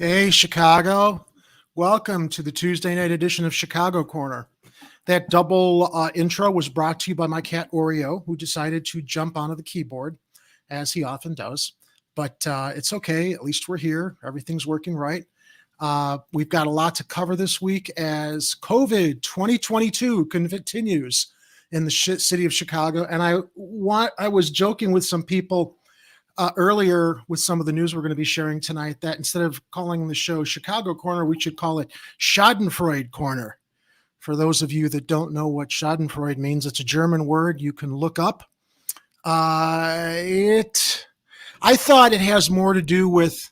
Hey, Chicago. Welcome to the Tuesday night edition of Chicago Corner. That double intro was brought to you by my cat Oreo, who decided to jump onto the keyboard, as he often does. But it's okay. At least we're here. Everything's working right. We've got a lot to cover this week as COVID 2022 continues in the city of Chicago. And I was joking with some people earlier with some of the news we're going to be sharing tonight that instead of calling the show Chicago Corner, we should call it Schadenfreude Corner. For those of you that don't know what Schadenfreude means, it's a German word you can look up. I thought it has more to do with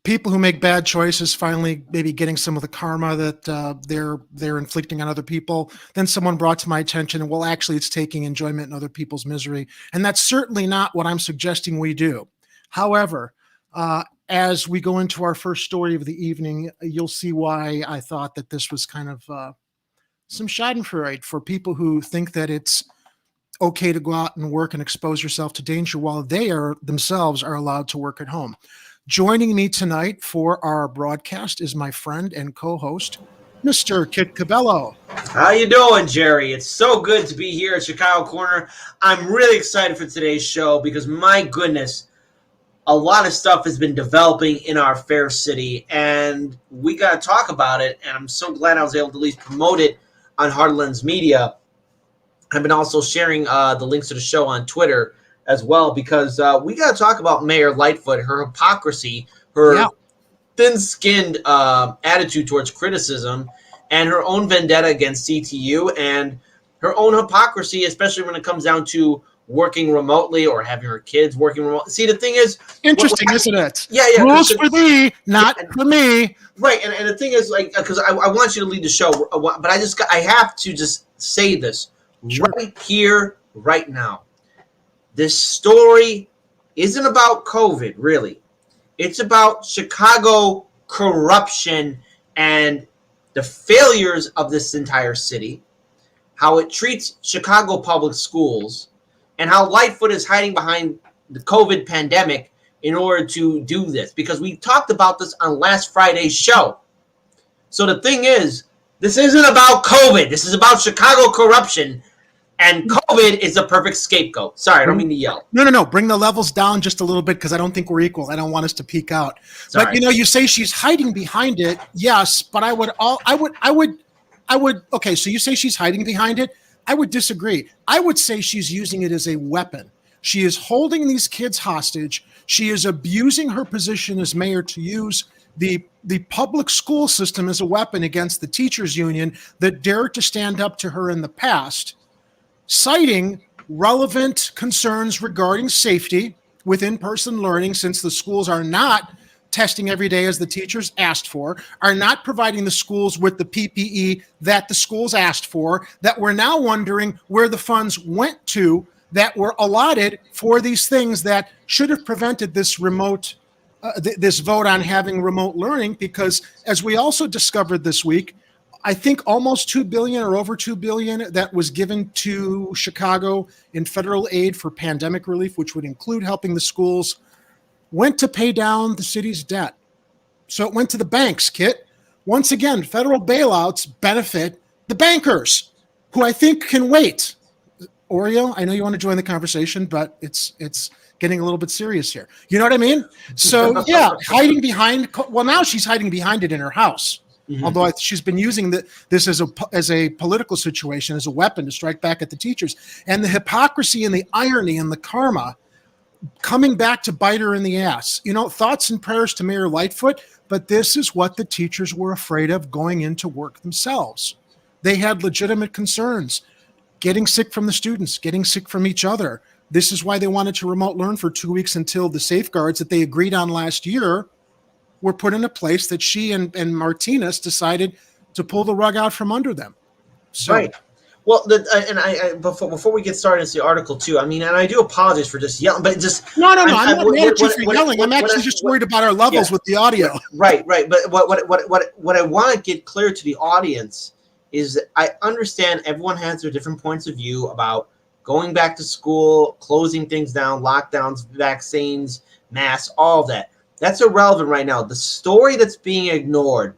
people who make bad choices finally maybe getting some of the karma that they're inflicting on other people. Then someone brought to my attention, and well, actually, it's taking enjoyment in other people's misery. And that's certainly not what I'm suggesting we do. However, as we go into our first story of the evening, you'll see why I thought that this was kind of some schadenfreude for people who think that it's okay to go out and work and expose yourself to danger while they themselves are allowed to work at home. Joining me tonight for our broadcast is my friend and co-host, Mr. Kit Cabello. How you doing, Jerry? It's so good to be here at Chicago Corner. I'm really excited for today's show because, my goodness, a lot of stuff has been developing in our fair city, and we got to talk about it, and I'm so glad I was able to at least promote it on Hardlands Media. I've been also sharing the links to the show on Twitter as well, because we got to talk about Mayor Lightfoot, her hypocrisy, her thin-skinned attitude towards criticism, and her own vendetta against CTU, and her own hypocrisy, especially when it comes down to working remotely or having her kids working remotely. See, the thing is... Interesting, isn't it? Yeah. Rules for thee, not for me. Right, and the thing is, like, because I want you to lead the show, but I have to just say this right here, right now. This story isn't about COVID, really. It's about Chicago corruption and the failures of this entire city, how it treats Chicago public schools, and how Lightfoot is hiding behind the COVID pandemic in order to do this. Because we talked about this on last Friday's show. So the thing is, this isn't about COVID. This is about Chicago corruption. And COVID is a perfect scapegoat. Sorry, I don't mean to yell. No. Bring the levels down just a little bit because I don't think we're equal. I don't want us to peak out. Sorry. But you say she's hiding behind it. Yes, but I would. Okay, so you say she's hiding behind it. I would disagree. I would say she's using it as a weapon. She is holding these kids hostage. She is abusing her position as mayor to use the public school system as a weapon against the teachers union that dared to stand up to her in the past, citing relevant concerns regarding safety with in-person learning, since the schools are not testing every day as the teachers asked for, are not providing the schools with the PPE that the schools asked for, that we're now wondering where the funds went to that were allotted for these things that should have prevented this remote, this vote on having remote learning. Because as we also discovered this week, I think almost $2 billion or over $2 billion that was given to Chicago in federal aid for pandemic relief, which would include helping the schools, went to pay down the city's debt. So it went to the banks, Kit. Once again, federal bailouts benefit the bankers, who I think can wait. Oreo, I know you want to join the conversation, but it's getting a little bit serious here. You know what I mean? So yeah, hiding behind. Well, now she's hiding behind it in her house. Mm-hmm. Although she's been using this as a political situation, as a weapon to strike back at the teachers. And the hypocrisy and the irony and the karma coming back to bite her in the ass. Thoughts and prayers to Mayor Lightfoot, but this is what the teachers were afraid of going into work themselves. They had legitimate concerns, getting sick from the students, getting sick from each other. This is why they wanted to remote learn for 2 weeks until the safeguards that they agreed on last year were put in a place that she and Martinez decided to pull the rug out from under them. So, right. Well, before we get started into the article too, and I do apologize for just yelling, but just no. I'm not mad at you for yelling. I'm actually just worried about our levels with the audio. Right. But what I want to get clear to the audience is that I understand everyone has their different points of view about going back to school, closing things down, lockdowns, vaccines, masks, all of that. That's irrelevant right now. The story that's being ignored,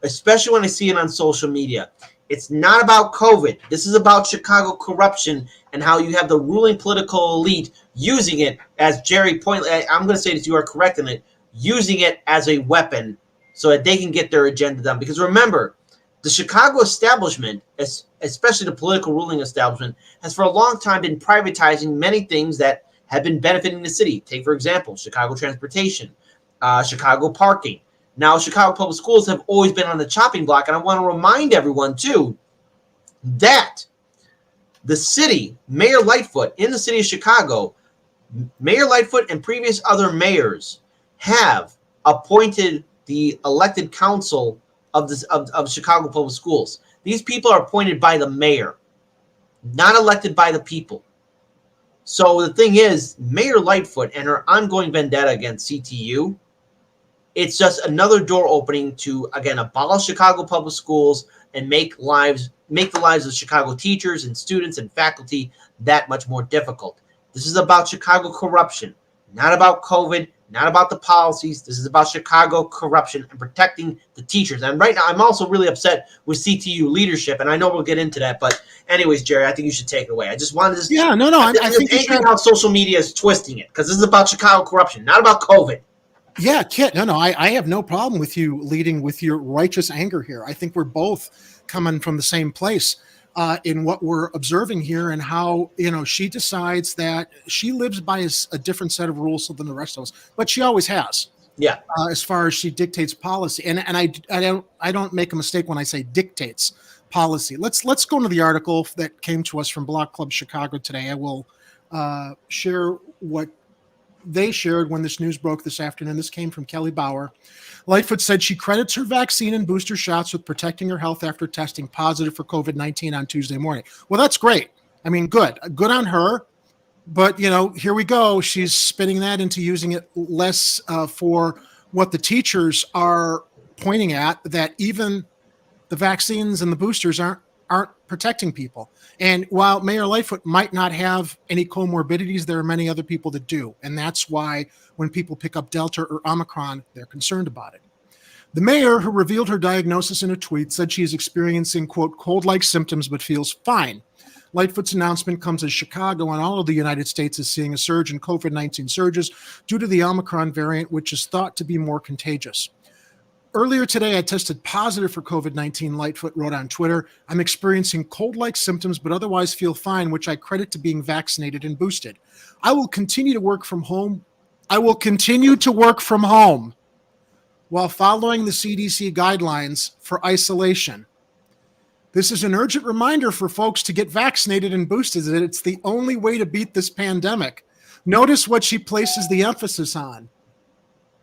especially when I see it on social media, it's not about COVID. This is about Chicago corruption and how you have the ruling political elite using it, as Jerry pointed. I'm going to say that you are correct in it, using it as a weapon so that they can get their agenda done. Because remember, the Chicago establishment, especially the political ruling establishment, has for a long time been privatizing many things that have been benefiting the city. Take, for example, Chicago transportation, Chicago parking. Now, Chicago Public Schools have always been on the chopping block, and I want to remind everyone, too, that the city, Mayor Lightfoot, in the city of Chicago, Mayor Lightfoot and previous other mayors have appointed the elected council of Chicago Public Schools. These people are appointed by the mayor, not elected by the people. So the thing is, Mayor Lightfoot and her ongoing vendetta against CTU, it's just another door opening to, again, abolish Chicago Public Schools and make the lives of Chicago teachers and students and faculty that much more difficult. This is about Chicago corruption, not about COVID, not about the policies. This is about Chicago corruption and protecting the teachers. And right now, I'm also really upset with CTU leadership, and I know we'll get into that. But anyways, Jerry, I think you should take it away. I just wanted to... Yeah, no. I think how social media is twisting it, because this is about Chicago corruption, not about COVID. Yeah, Kit, no, I have no problem with you leading with your righteous anger here. I think we're both coming from the same place in what we're observing here, and how, she decides that she lives by a different set of rules than the rest of us, but she always has. Yeah. As far as she dictates policy, and I don't make a mistake when I say dictates policy. Let's go into the article that came to us from Block Club Chicago today. I will share what they shared when this news broke this afternoon. This came from Kelly Bauer. Lightfoot said she credits her vaccine and booster shots with protecting her health after testing positive for COVID-19 on Tuesday morning. Well, that's great. I mean, good on her. But, here we go. She's spinning that into using it less for what the teachers are pointing at, that even the vaccines and the boosters aren't protecting people. And while Mayor Lightfoot might not have any comorbidities, there are many other people that do. And that's why when people pick up Delta or Omicron, they're concerned about it. The mayor, who revealed her diagnosis in a tweet, said she is experiencing, quote, cold-like symptoms but feels fine. Lightfoot's announcement comes as Chicago and all of the United States is seeing a surge in COVID-19 surges due to the Omicron variant, which is thought to be more contagious. Earlier today, I tested positive for COVID-19, Lightfoot wrote on Twitter. I'm experiencing cold-like symptoms, but otherwise feel fine, which I credit to being vaccinated and boosted. I will continue to work from home while following the CDC guidelines for isolation. This is an urgent reminder for folks to get vaccinated and boosted, that it's the only way to beat this pandemic. Notice what she places the emphasis on.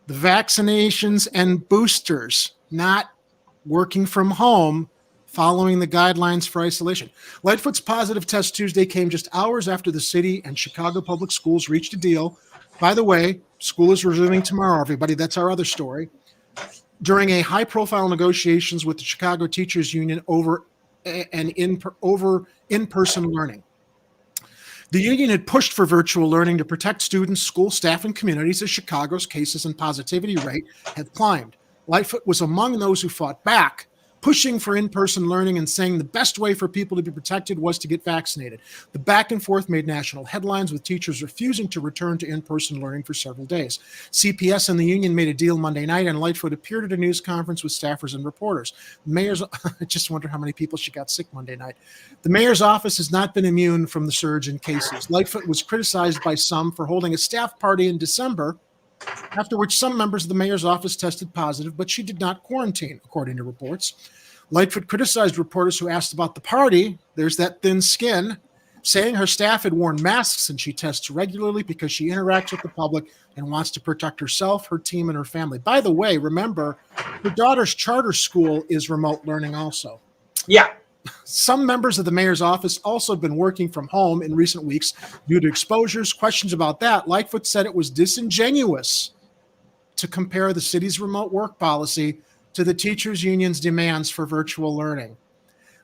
The vaccinations and boosters, not working from home, following the guidelines for isolation. Lightfoot's positive test Tuesday came just hours after the city and Chicago Public Schools reached a deal. By the way, school is resuming tomorrow, everybody. That's our other story. During a high-profile negotiations with the Chicago Teachers Union over in-person learning. The union had pushed for virtual learning to protect students, school staff, and communities as Chicago's cases and positivity rate had climbed. Lightfoot was among those who fought back, pushing for in-person learning and saying the best way for people to be protected was to get vaccinated. The back and forth made national headlines, with teachers refusing to return to in-person learning for several days. CPS and the union made a deal Monday night, and Lightfoot appeared at a news conference with staffers and reporters. I just wonder how many people she got sick Monday night. The mayor's office has not been immune from the surge in cases. Lightfoot was criticized by some for holding a staff party in December, after which some members of the mayor's office tested positive, but she did not quarantine, according to reports. Lightfoot criticized reporters who asked about the party. There's that thin skin, saying her staff had worn masks and she tests regularly because she interacts with the public and wants to protect herself, her team, and her family. By the way, remember, her daughter's charter school is remote learning also. Yeah. Some members of the mayor's office also have been working from home in recent weeks due to exposures. Questions about that. Lightfoot said it was disingenuous to compare the city's remote work policy to the teachers' union's demands for virtual learning.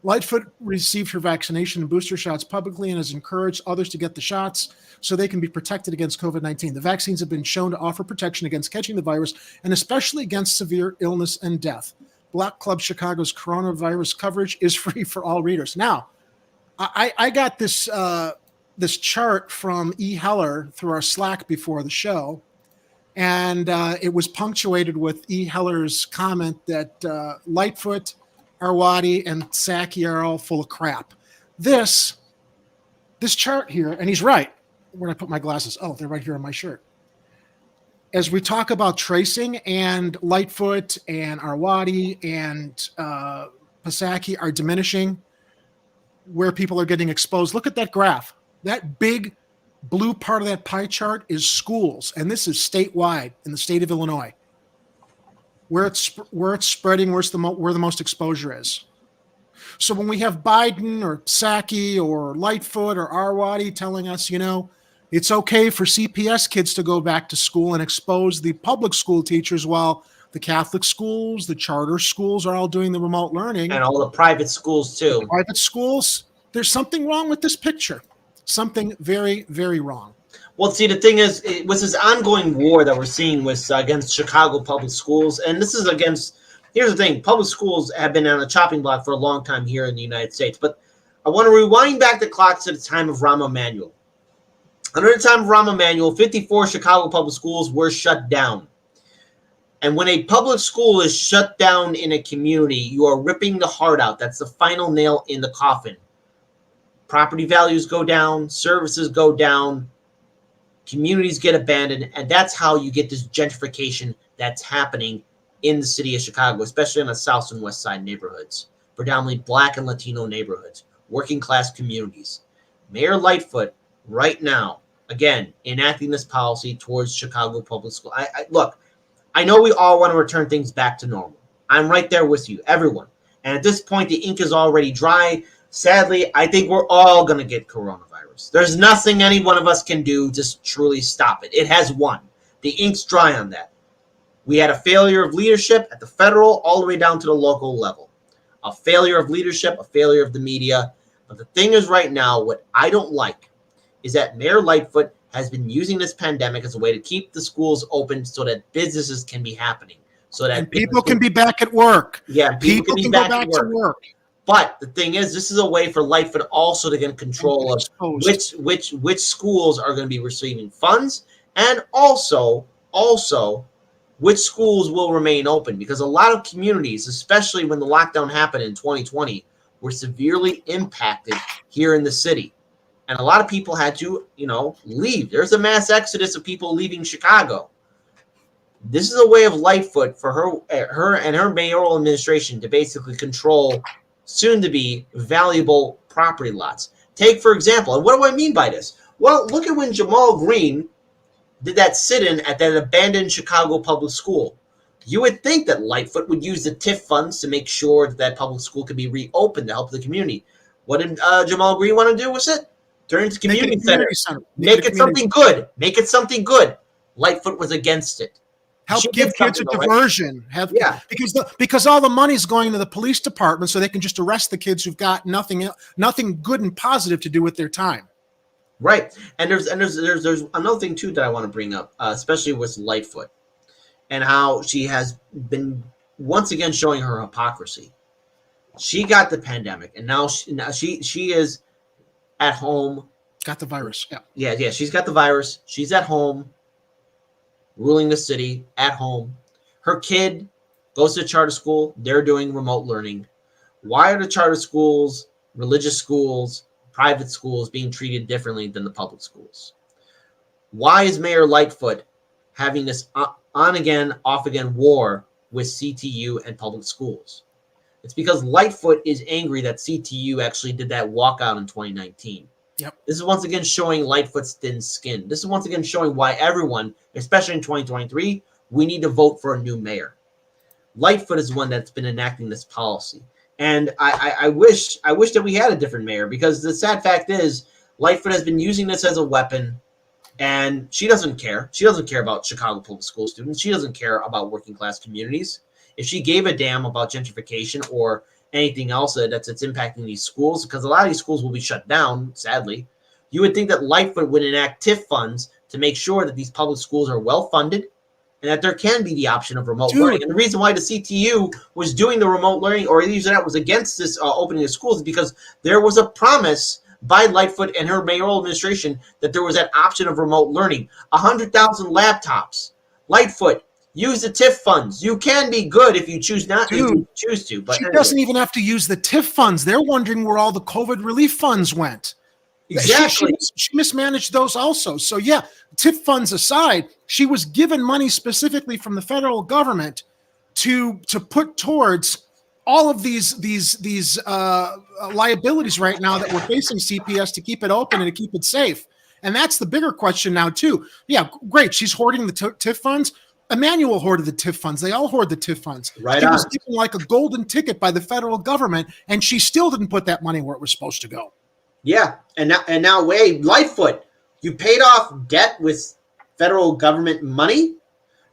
Lightfoot received her vaccination and booster shots publicly and has encouraged others to get the shots so they can be protected against COVID-19. The vaccines have been shown to offer protection against catching the virus and especially against severe illness and death. Black Club Chicago's coronavirus coverage is free for all readers. Now, I got this this chart from E. Heller through our Slack before the show, and it was punctuated with E. Heller's comment that Lightfoot, Arwdy, and Psaki are all full of crap. This chart here, and he's right. Where did I put my glasses? Oh, they're right here on my shirt. As we talk about tracing, and Lightfoot and Arwdy and Psaki are diminishing, where people are getting exposed. Look at that graph. That big blue part of that pie chart is schools, and this is statewide in the state of Illinois. Where it's spreading, where the most exposure is. So when we have Biden or Psaki or Lightfoot or Arwdy telling us, it's okay for CPS kids to go back to school and expose the public school teachers while the Catholic schools, the charter schools are all doing the remote learning. And all the private schools too. Private schools, there's something wrong with this picture. Something very, very wrong. Well, see, the thing is, it was this ongoing war that we're seeing with against Chicago public schools, and this is against. Here's the thing: public schools have been on a chopping block for a long time here in the United States. But I want to rewind back the clock to the time of Rahm Emanuel. Under the time of Rahm Emanuel, 54 Chicago public schools were shut down. And when a public school is shut down in a community, you are ripping the heart out. That's the final nail in the coffin. Property values go down, services go down. Communities get abandoned, and that's how you get this gentrification that's happening in the city of Chicago, especially on the south and west side neighborhoods, predominantly Black and Latino neighborhoods, working class communities. Mayor Lightfoot, right now, again, enacting this policy towards Chicago public school. Look, I know we all want to return things back to normal. I'm right there with you, everyone. And at this point, the ink is already dry. Sadly, I think we're all going to get coronavirus. There's nothing any one of us can do to truly stop it. It has won. The ink's dry on that. We had a failure of leadership at the federal all the way down to the local level. A failure of leadership, a failure of the media. But the thing is right now, what I don't like is that Mayor Lightfoot has been using this pandemic as a way to keep the schools open so that businesses can be happening. So that people can be back at work. Yeah, people can go back to work. But the thing is, this is a way for Lightfoot also to get control of which schools are going to be receiving funds, and also which schools will remain open, because a lot of communities, especially when the lockdown happened in 2020, were severely impacted here in the city, and a lot of people had to, leave. There's a mass exodus of people leaving Chicago. This is a way of Lightfoot for her and her mayoral administration to basically control soon-to-be valuable property lots. Take, for example, and what do I mean by this? Well, look at when Jamal Green did that sit-in at that abandoned Chicago public school. You would think that Lightfoot would use the TIF funds to make sure that that public school could be reopened to help the community. What did Jamal Green want to do with it? Turn it into community center. Make it something good. Make it something good. Lightfoot was against it. Help give kids a diversion. Because all the money's going to the police department so they can just arrest the kids who've got nothing good and positive to do with their time. Right. And there's another thing too that I want to bring up, especially with Lightfoot, and how she has been once again showing her hypocrisy. She got the pandemic, and now she is at home. Got the virus. Yeah. She's got the virus. She's at home, ruling the city at home. Her kid goes to charter school. They're doing remote learning. Why are the charter schools, religious schools, private schools being treated differently than the public schools? Why is Mayor Lightfoot having this on-again, off-again war with CTU and public schools? It's because Lightfoot is angry that CTU actually did that walkout in 2019. Yep. This is once again showing Lightfoot's thin skin. This is once again showing why everyone, especially in 2023, we need to vote for a new mayor. Lightfoot is the one that's been enacting this policy. And I wish that we had a different mayor, because the sad fact is Lightfoot has been using this as a weapon, and she doesn't care. She doesn't care about Chicago public school students. She doesn't care about working class communities. If she gave a damn about gentrification or anything else that's impacting these schools, because a lot of these schools will be shut down, sadly. You would think that Lightfoot would enact TIF funds to make sure that these public schools are well funded and that there can be the option of remote learning. And the reason why the CTU was doing the remote learning, or using that, was against this opening of schools, is because there was a promise by Lightfoot and her mayoral administration that there was that option of remote learning. 100,000 laptops. Lightfoot, use the TIF funds. You can be good if you choose not to. If you choose to. But she doesn't even have to use the TIF funds. They're wondering where all the COVID relief funds went. Exactly. She mismanaged those also. So yeah, TIF funds aside, she was given money specifically from the federal government to put towards all of these liabilities right now that we're facing CPS, to keep it open and to keep it safe. And that's the bigger question now too. Yeah, great. She's hoarding the TIF funds. Emmanuel hoarded the TIF funds. They all hoard the TIF funds. Right. She was given like a golden ticket by the federal government, and she still didn't put that money where it was supposed to go. Yeah, and now, wait, Lightfoot, you paid off debt with federal government money.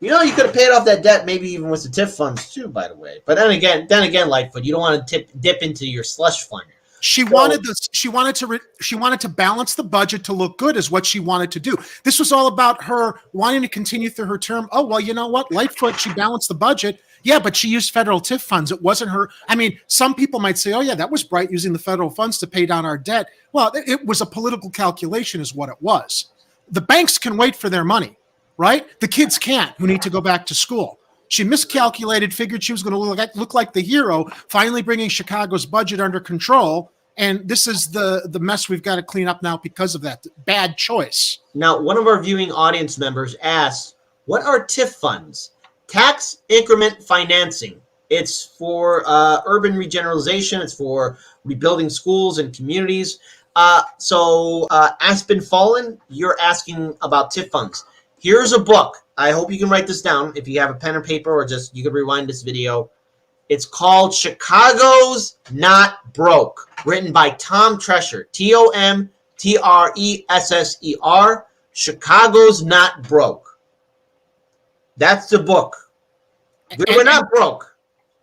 You know, you could have paid off that debt maybe even with the TIF funds too, by the way. But then again, Lightfoot, you don't want to dip into your slush fund. She wanted to balance the budget to look good, is what she wanted to do. This was all about her wanting to continue through her term. Oh, well, you know what? Lightfoot, she balanced the budget. Yeah, but she used federal TIF funds. It wasn't her. I mean, some people might say, oh, yeah, that was bright, using the federal funds to pay down our debt. Well, it was a political calculation is what it was. The banks can wait for their money, right? The kids can't, who need to go back to school. She miscalculated, figured she was going to look like the hero, finally bringing Chicago's budget under control. And this is the mess we've got to clean up now because of that bad choice. Now, one of our viewing audience members asked, what are TIF funds? Tax increment financing. It's for urban regeneration. It's for rebuilding schools and communities. So Aspen Fallen, you're asking about TIF funds. Here's a book. I hope you can write this down if you have a pen or paper, or just you can rewind this video. It's called Chicago's Not Broke, written by Tom Tresser, Tomtresser. Chicago's Not Broke. That's the book. We're not broke.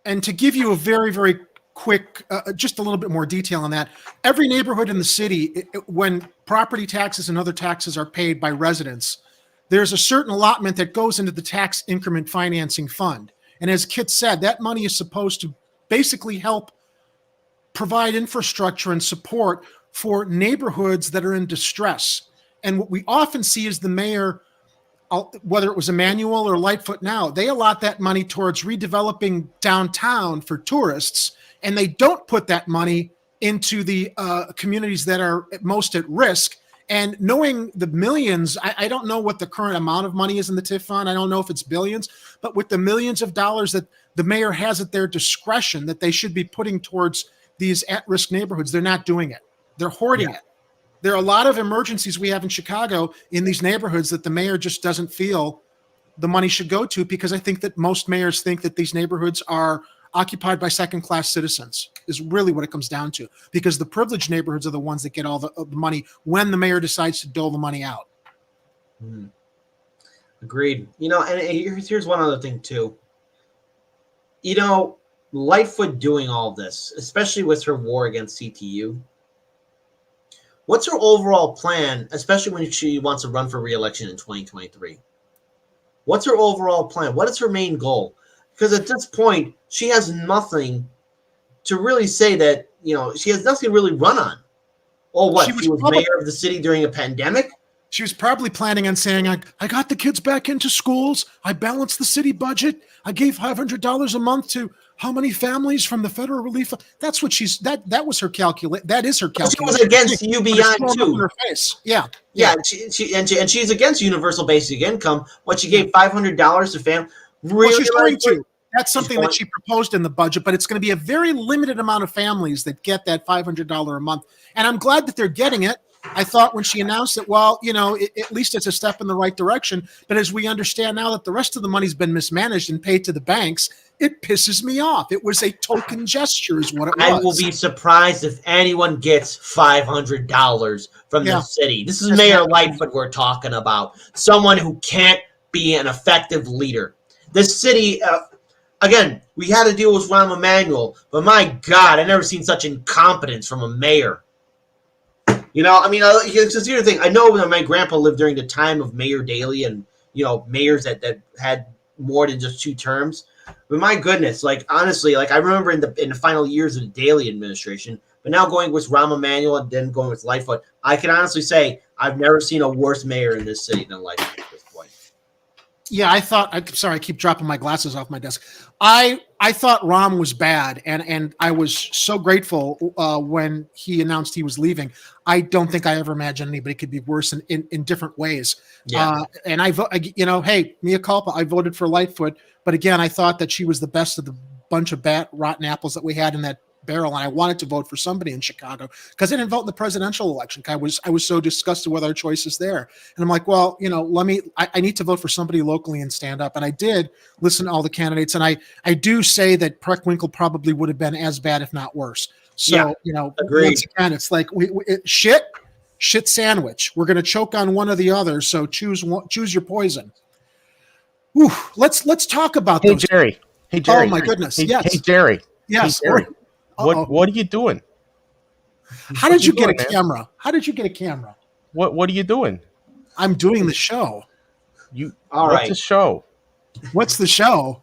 And to give you a very, very quick, just a little bit more detail on that, every neighborhood in the city, when property taxes and other taxes are paid by residents, there's a certain allotment that goes into the tax increment financing fund. And as Kit said, that money is supposed to basically help provide infrastructure and support for neighborhoods that are in distress. And what we often see is the mayor, whether it was Emmanuel or Lightfoot now, they allot that money towards redeveloping downtown for tourists, and they don't put that money into the communities that are most at risk. And knowing the millions, I don't know what the current amount of money is in the TIF fund. I don't know if it's billions, but with the millions of dollars that the mayor has at their discretion that they should be putting towards these at-risk neighborhoods, they're not doing it. They're hoarding it. There are a lot of emergencies we have in Chicago in these neighborhoods that the mayor just doesn't feel the money should go to, because I think that most mayors think that these neighborhoods are occupied by second-class citizens, is really what it comes down to, because the privileged neighborhoods are the ones that get all the money when the mayor decides to dole the money out. Agreed. You know, and here's one other thing too. You know, Lightfoot doing all this, especially with her war against CTU, what's her overall plan, especially when she wants to run for re-election in 2023? What's her overall plan? What is her main goal? Because at this point, she has nothing to really say that, you know, she has nothing to really run on. Or what? She was mayor of the city during a pandemic? She was probably planning on saying, I got the kids back into schools. I balanced the city budget. I gave $500 a month to how many families from the federal relief? That's what that was her calculate. That is her calculation. She was against UBI too. Her face. Yeah. She's against universal basic income. What, she gave $500 to family? Really? Well, she's going to. That's something that she proposed in the budget, but it's going to be a very limited amount of families that get that $500 a month. And I'm glad that they're getting it. I thought when she announced it, well, you know, at least it's a step in the right direction. But as we understand now that the rest of the money's been mismanaged and paid to the banks, it pisses me off. It was a token gesture is what it was. I will be surprised if anyone gets $500 from the city. This is Mayor Lightfoot we're talking about. Someone who can't be an effective leader. The city, again, we had to deal with Rahm Emanuel, but my God, I never seen such incompetence from a mayor. Here's the thing. I know that my grandpa lived during the time of Mayor Daley and, mayors that had more than just 2 terms. But my goodness, honestly, I remember in the final years of the Daley administration, but now going with Rahm Emanuel and then going with Lightfoot, I can honestly say I've never seen a worse mayor in this city than Lightfoot at this point. Yeah, I'm sorry, I keep dropping my glasses off my desk. I thought Rahm was bad, and I was so grateful when he announced he was leaving. I don't think I ever imagined anybody could be worse in different ways. Yeah. And hey, mea culpa, I voted for Lightfoot, but again, I thought that she was the best of the bunch of rotten apples that we had in that barrel, and I wanted to vote for somebody in Chicago because I didn't vote in the presidential election. I was so disgusted with our choices there, and I'm like, well, I need to vote for somebody locally and stand up. And I did listen to all the candidates, and I do say that Preckwinkle probably would have been as bad, if not worse. So agreed. Once again, it's like shit sandwich. We're going to choke on one or the other. So choose your poison. Whew, let's talk about Hey, those. Jerry. Hey, Jerry. Oh my goodness. Hey, yes. Hey, Jerry. Yes. Hey, Jerry. What are you doing? How did you get a camera? How did you get a camera? What are you doing? I'm doing the show. What's the show? What's the show?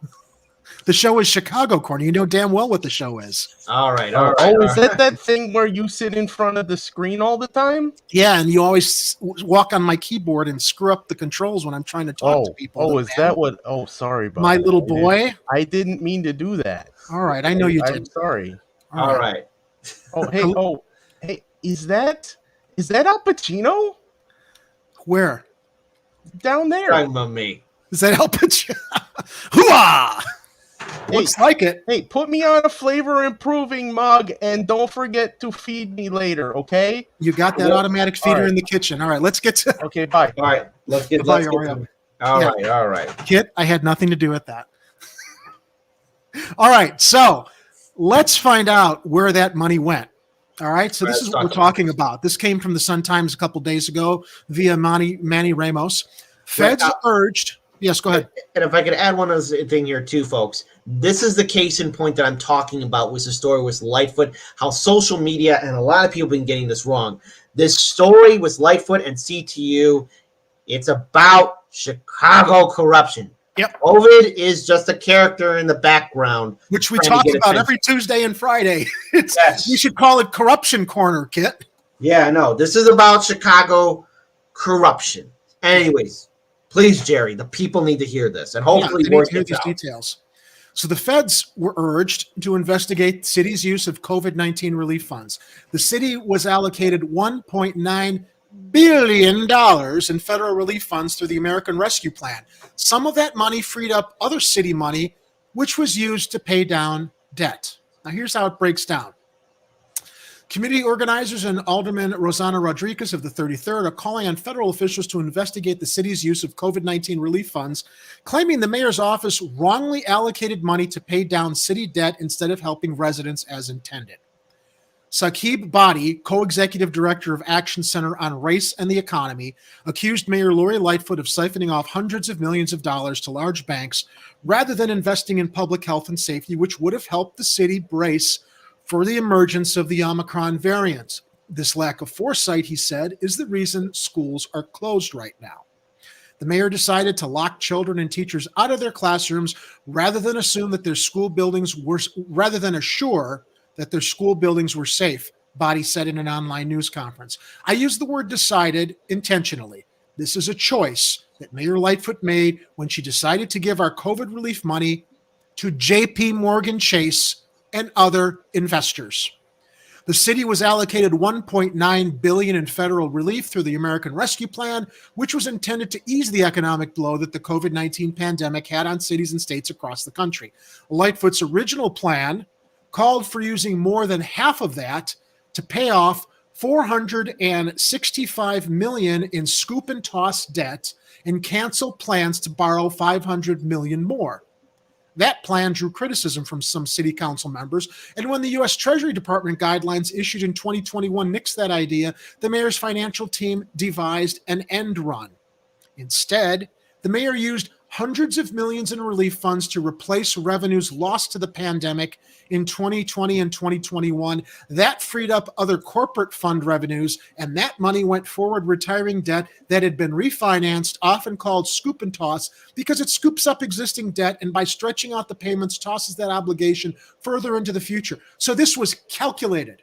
The show is Chicago Corner. You know damn well what the show is. All right. Is that thing where you sit in front of the screen all the time? Yeah, and you always walk on my keyboard and screw up the controls when I'm trying to talk to people. Oh, is that what? Oh, sorry, about my that. little boy? I didn't mean to do that. All right, I know you did. I'm sorry. All right. Hey, is that Al Pacino? Where? Down there. Talking about me. Is that Al Pacino? Hooah! Looks like it. Hey, put me on a flavor improving mug and don't forget to feed me later, okay? You got that automatic feeder in the kitchen. All right, let's get to. Okay, bye. All right, let's get. All right. Kit, I had nothing to do with that. All right, so let's find out where that money went. All right, so this is what we're talking about. This came from the Sun-Times a couple days ago via Manny Ramos. Feds urged. Yes, go ahead. And if I could add one other thing here too, folks, this is the case in point that I'm talking about with the story with Lightfoot, how social media and a lot of people have been getting this wrong. This story with Lightfoot and CTU, it's about Chicago corruption. Yep. COVID is just a character in the background. Which we talk about every Tuesday and Friday. Yes. We should call it Corruption Corner, Kit. Yeah, no, this is about Chicago corruption. Anyways, please, Jerry, the people need to hear this, and hopefully they need to hear these details. So the feds were urged to investigate the city's use of COVID-19 relief funds. The city was allocated $1.9 billion in federal relief funds through the American Rescue Plan. Some of that money freed up other city money, which was used to pay down debt. Now, here's how it breaks down. Community organizers and Alderman Rosanna Rodriguez of the 33rd are calling on federal officials to investigate the city's use of COVID-19 relief funds, claiming the mayor's office wrongly allocated money to pay down city debt instead of helping residents as intended. Saqib Badi, co-executive director of Action Center on Race and the Economy, accused Mayor Lori Lightfoot of siphoning off hundreds of millions of dollars to large banks rather than investing in public health and safety, which would have helped the city brace for the emergence of the Omicron variant. This lack of foresight, he said, is the reason schools are closed right now. The mayor decided to lock children and teachers out of their classrooms rather than assure that their school buildings were safe, Body said in an online news conference. I use the word decided intentionally. This is a choice that Mayor Lightfoot made when she decided to give our COVID relief money to J.P. Morgan Chase and other investors. The city was allocated $1.9 billion in federal relief through the American Rescue Plan, which was intended to ease the economic blow that the COVID-19 pandemic had on cities and states across the country. Lightfoot's original plan called for using more than half of that to pay off $465 million in scoop and toss debt and cancel plans to borrow $500 million more. That plan drew criticism from some city council members, and when the U.S. Treasury Department guidelines issued in 2021 nixed that idea, the mayor's financial team devised an end run. Instead, the mayor used hundreds of millions in relief funds to replace revenues lost to the pandemic in 2020 and 2021. That freed up other corporate fund revenues, and that money went forward retiring debt that had been refinanced, often called scoop and toss, because it scoops up existing debt and by stretching out the payments tosses that obligation further into the future. So this was calculated.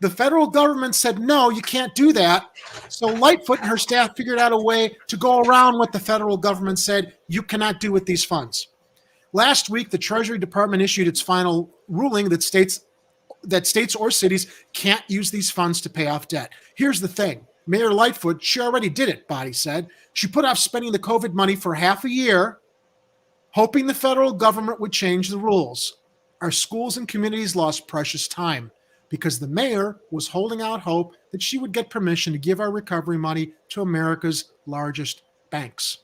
The federal government said, no, you can't do that. So Lightfoot and her staff figured out a way to go around what the federal government said you cannot do with these funds. Last week, the Treasury Department issued its final ruling that states or cities can't use these funds to pay off debt. Here's the thing. Mayor Lightfoot, she already did it, Body said. She put off spending the COVID money for half a year, hoping the federal government would change the rules. Our schools and communities lost precious time because the mayor was holding out hope that she would get permission to give our recovery money to America's largest banks.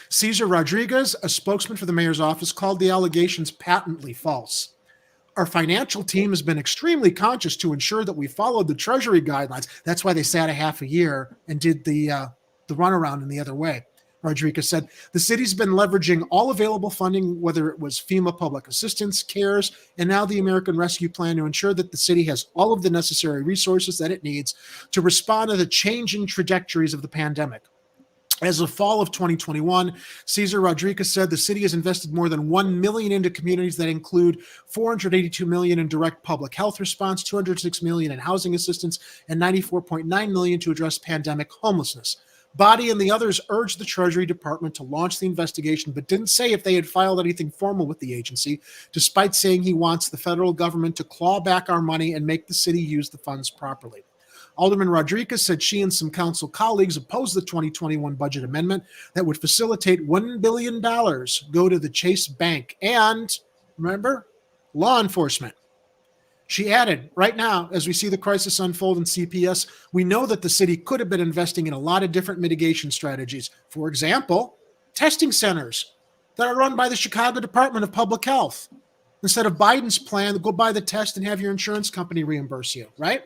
Cesar Rodriguez, a spokesman for the mayor's office, called the allegations patently false. Our financial team has been extremely conscious to ensure that we followed the Treasury guidelines. That's why they sat a half a year and did the runaround in the other way. Rodriguez said, the city's been leveraging all available funding, whether it was FEMA public assistance, CARES, and now the American Rescue Plan, to ensure that the city has all of the necessary resources that it needs to respond to the changing trajectories of the pandemic. As of fall of 2021, Cesar Rodriguez said the city has invested more than $1 million into communities that include $482 million in direct public health response, $206 million in housing assistance, and $94.9 million to address pandemic homelessness. Body and the others urged the Treasury Department to launch the investigation, but didn't say if they had filed anything formal with the agency, despite saying he wants the federal government to claw back our money and make the city use the funds properly. Alderman Rodriguez said she and some council colleagues opposed the 2021 budget amendment that would facilitate $1 billion go to the Chase Bank and, remember, law enforcement. She added, right now, as we see the crisis unfold in CPS, we know that the city could have been investing in a lot of different mitigation strategies. For example, testing centers that are run by the Chicago Department of Public Health. Instead of Biden's plan, go buy the test and have your insurance company reimburse you, right?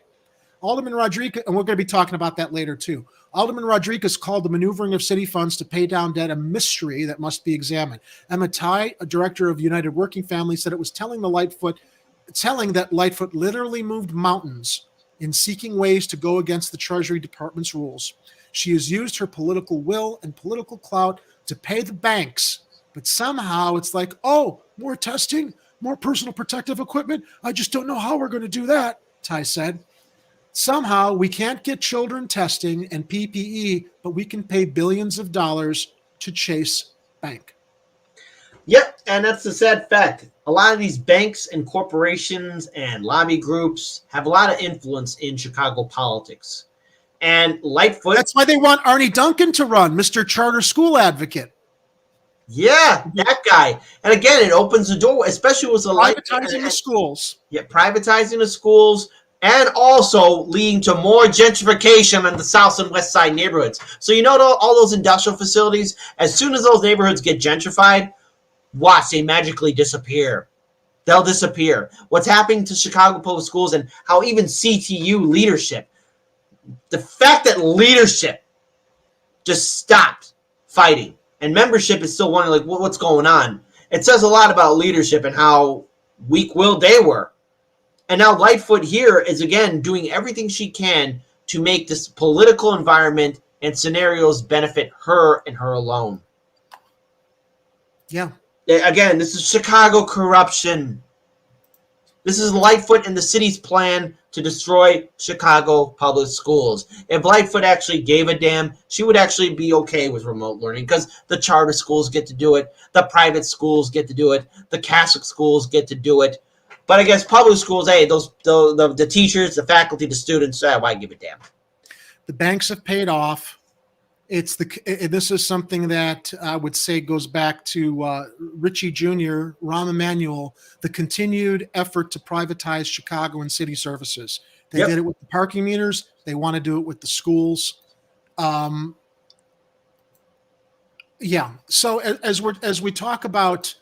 Alderman Rodriguez, and we're going to be talking about that later too. Alderman Rodriguez called the maneuvering of city funds to pay down debt a mystery that must be examined. Emma Tai, a director of United Working Families, said it was telling that Lightfoot literally moved mountains in seeking ways to go against the Treasury Department's rules. She has used her political will and political clout to pay the banks, but somehow it's like, oh, more testing, more personal protective equipment. I just don't know how we're going to do that, Tai said. Somehow we can't get children testing and PPE, but we can pay billions of dollars to Chase Bank. Yep, and that's the sad fact. A lot of these banks and corporations and lobby groups have a lot of influence in Chicago politics. And Lightfoot... That's why they want Arnie Duncan to run, Mr. Charter School Advocate. Yeah, that guy. And again, it opens the door, especially with the privatizing the schools. Yeah, privatizing the schools, and also leading to more gentrification in the south and west side neighborhoods. So you know all those industrial facilities, as soon as those neighborhoods get gentrified, watch, they magically disappear. They'll disappear. What's happening to Chicago public schools and how even CTU leadership, the fact that leadership just stopped fighting and membership is still wondering, like, what's going on? It says a lot about leadership and how weak-willed they were. And now Lightfoot here is, again, doing everything she can to make this political environment and scenarios benefit her and her alone. Yeah. Again, this is Chicago corruption. This is Lightfoot and the city's plan to destroy Chicago public schools. If Lightfoot actually gave a damn, she would actually be okay with remote learning because the charter schools get to do it, the private schools get to do it, the Catholic schools get to do it. But I guess public schools, hey, the teachers, the faculty, the students, why give a damn? The banks have paid off. This is something that I would say goes back to Richie Jr., Rahm Emanuel, the continued effort to privatize Chicago and city services. They did it with the parking meters. They want to do it with the schools. So as we talk about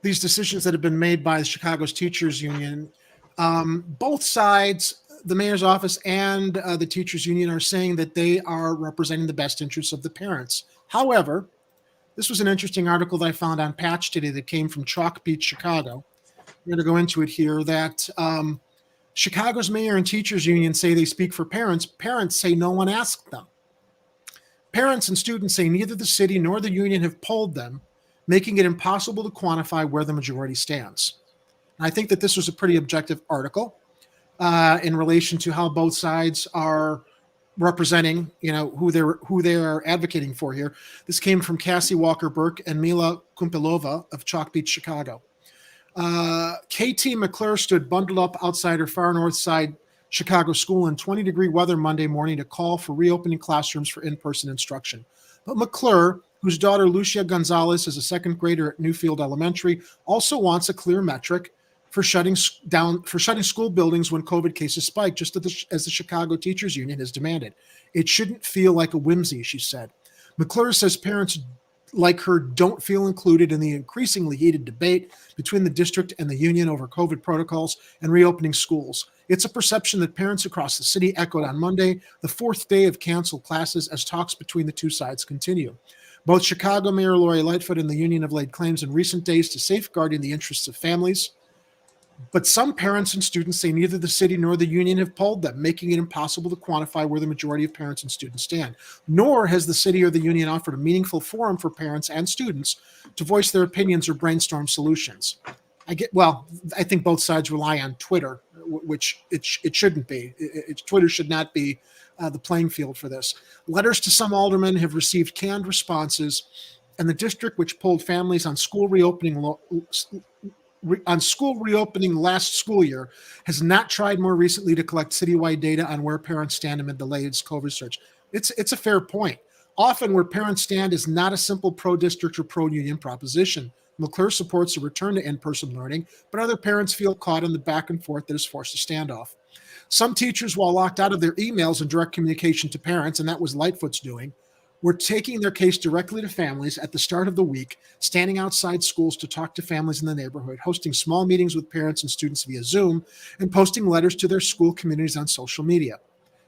these decisions that have been made by Chicago's teachers union, both sides, the mayor's office and the teachers union, are saying that they are representing the best interests of the parents. However, This was an interesting article that I found on Patch today that came from Chalk Beach, Chicago. I'm going to go into it here that Chicago's mayor and teachers union say they speak for parents. Parents say no one asked them. Parents and students say neither the city nor the union have polled them, making it impossible to quantify where the majority stands. And I think that this was a pretty objective article in relation to how both sides are representing, who they're advocating for here. This came from Cassie Walker-Burke and Mila Kumpilova of Chalk Beach, Chicago. KT McClure stood bundled up outside her far north side Chicago school in 20-degree weather Monday morning to call for reopening classrooms for in-person instruction. But McClure, whose daughter Lucia Gonzalez is a second grader at Newfield Elementary, also wants a clear metric for shutting school buildings when COVID cases spike, just as the Chicago Teachers Union has demanded. It shouldn't feel like a whimsy, she said. McClure says parents like her don't feel included in the increasingly heated debate between the district and the union over COVID protocols and reopening schools. It's a perception that parents across the city echoed on Monday, the fourth day of canceled classes, as talks between the two sides continue. Both Chicago Mayor Lori Lightfoot and the union have laid claims in recent days to safeguarding the interests of families. But some parents and students say neither the city nor the union have polled them, making it impossible to quantify where the majority of parents and students stand. Nor has the city or the union offered a meaningful forum for parents and students to voice their opinions or brainstorm solutions. I think both sides rely on Twitter, which it shouldn't be. Twitter should not be the playing field for this. Letters to some aldermen have received canned responses, and the district, which polled families on school reopening last school year, has not tried more recently to collect citywide data on where parents stand amid the latest COVID surge. It's a fair point. Often where parents stand is not a simple pro-district or pro-union proposition. McClure supports a return to in-person learning, but other parents feel caught in the back and forth that has forced a standoff. Some teachers, while locked out of their emails and direct communication to parents, and that was Lightfoot's doing, were taking their case directly to families at the start of the week, standing outside schools to talk to families in the neighborhood, hosting small meetings with parents and students via Zoom, and posting letters to their school communities on social media.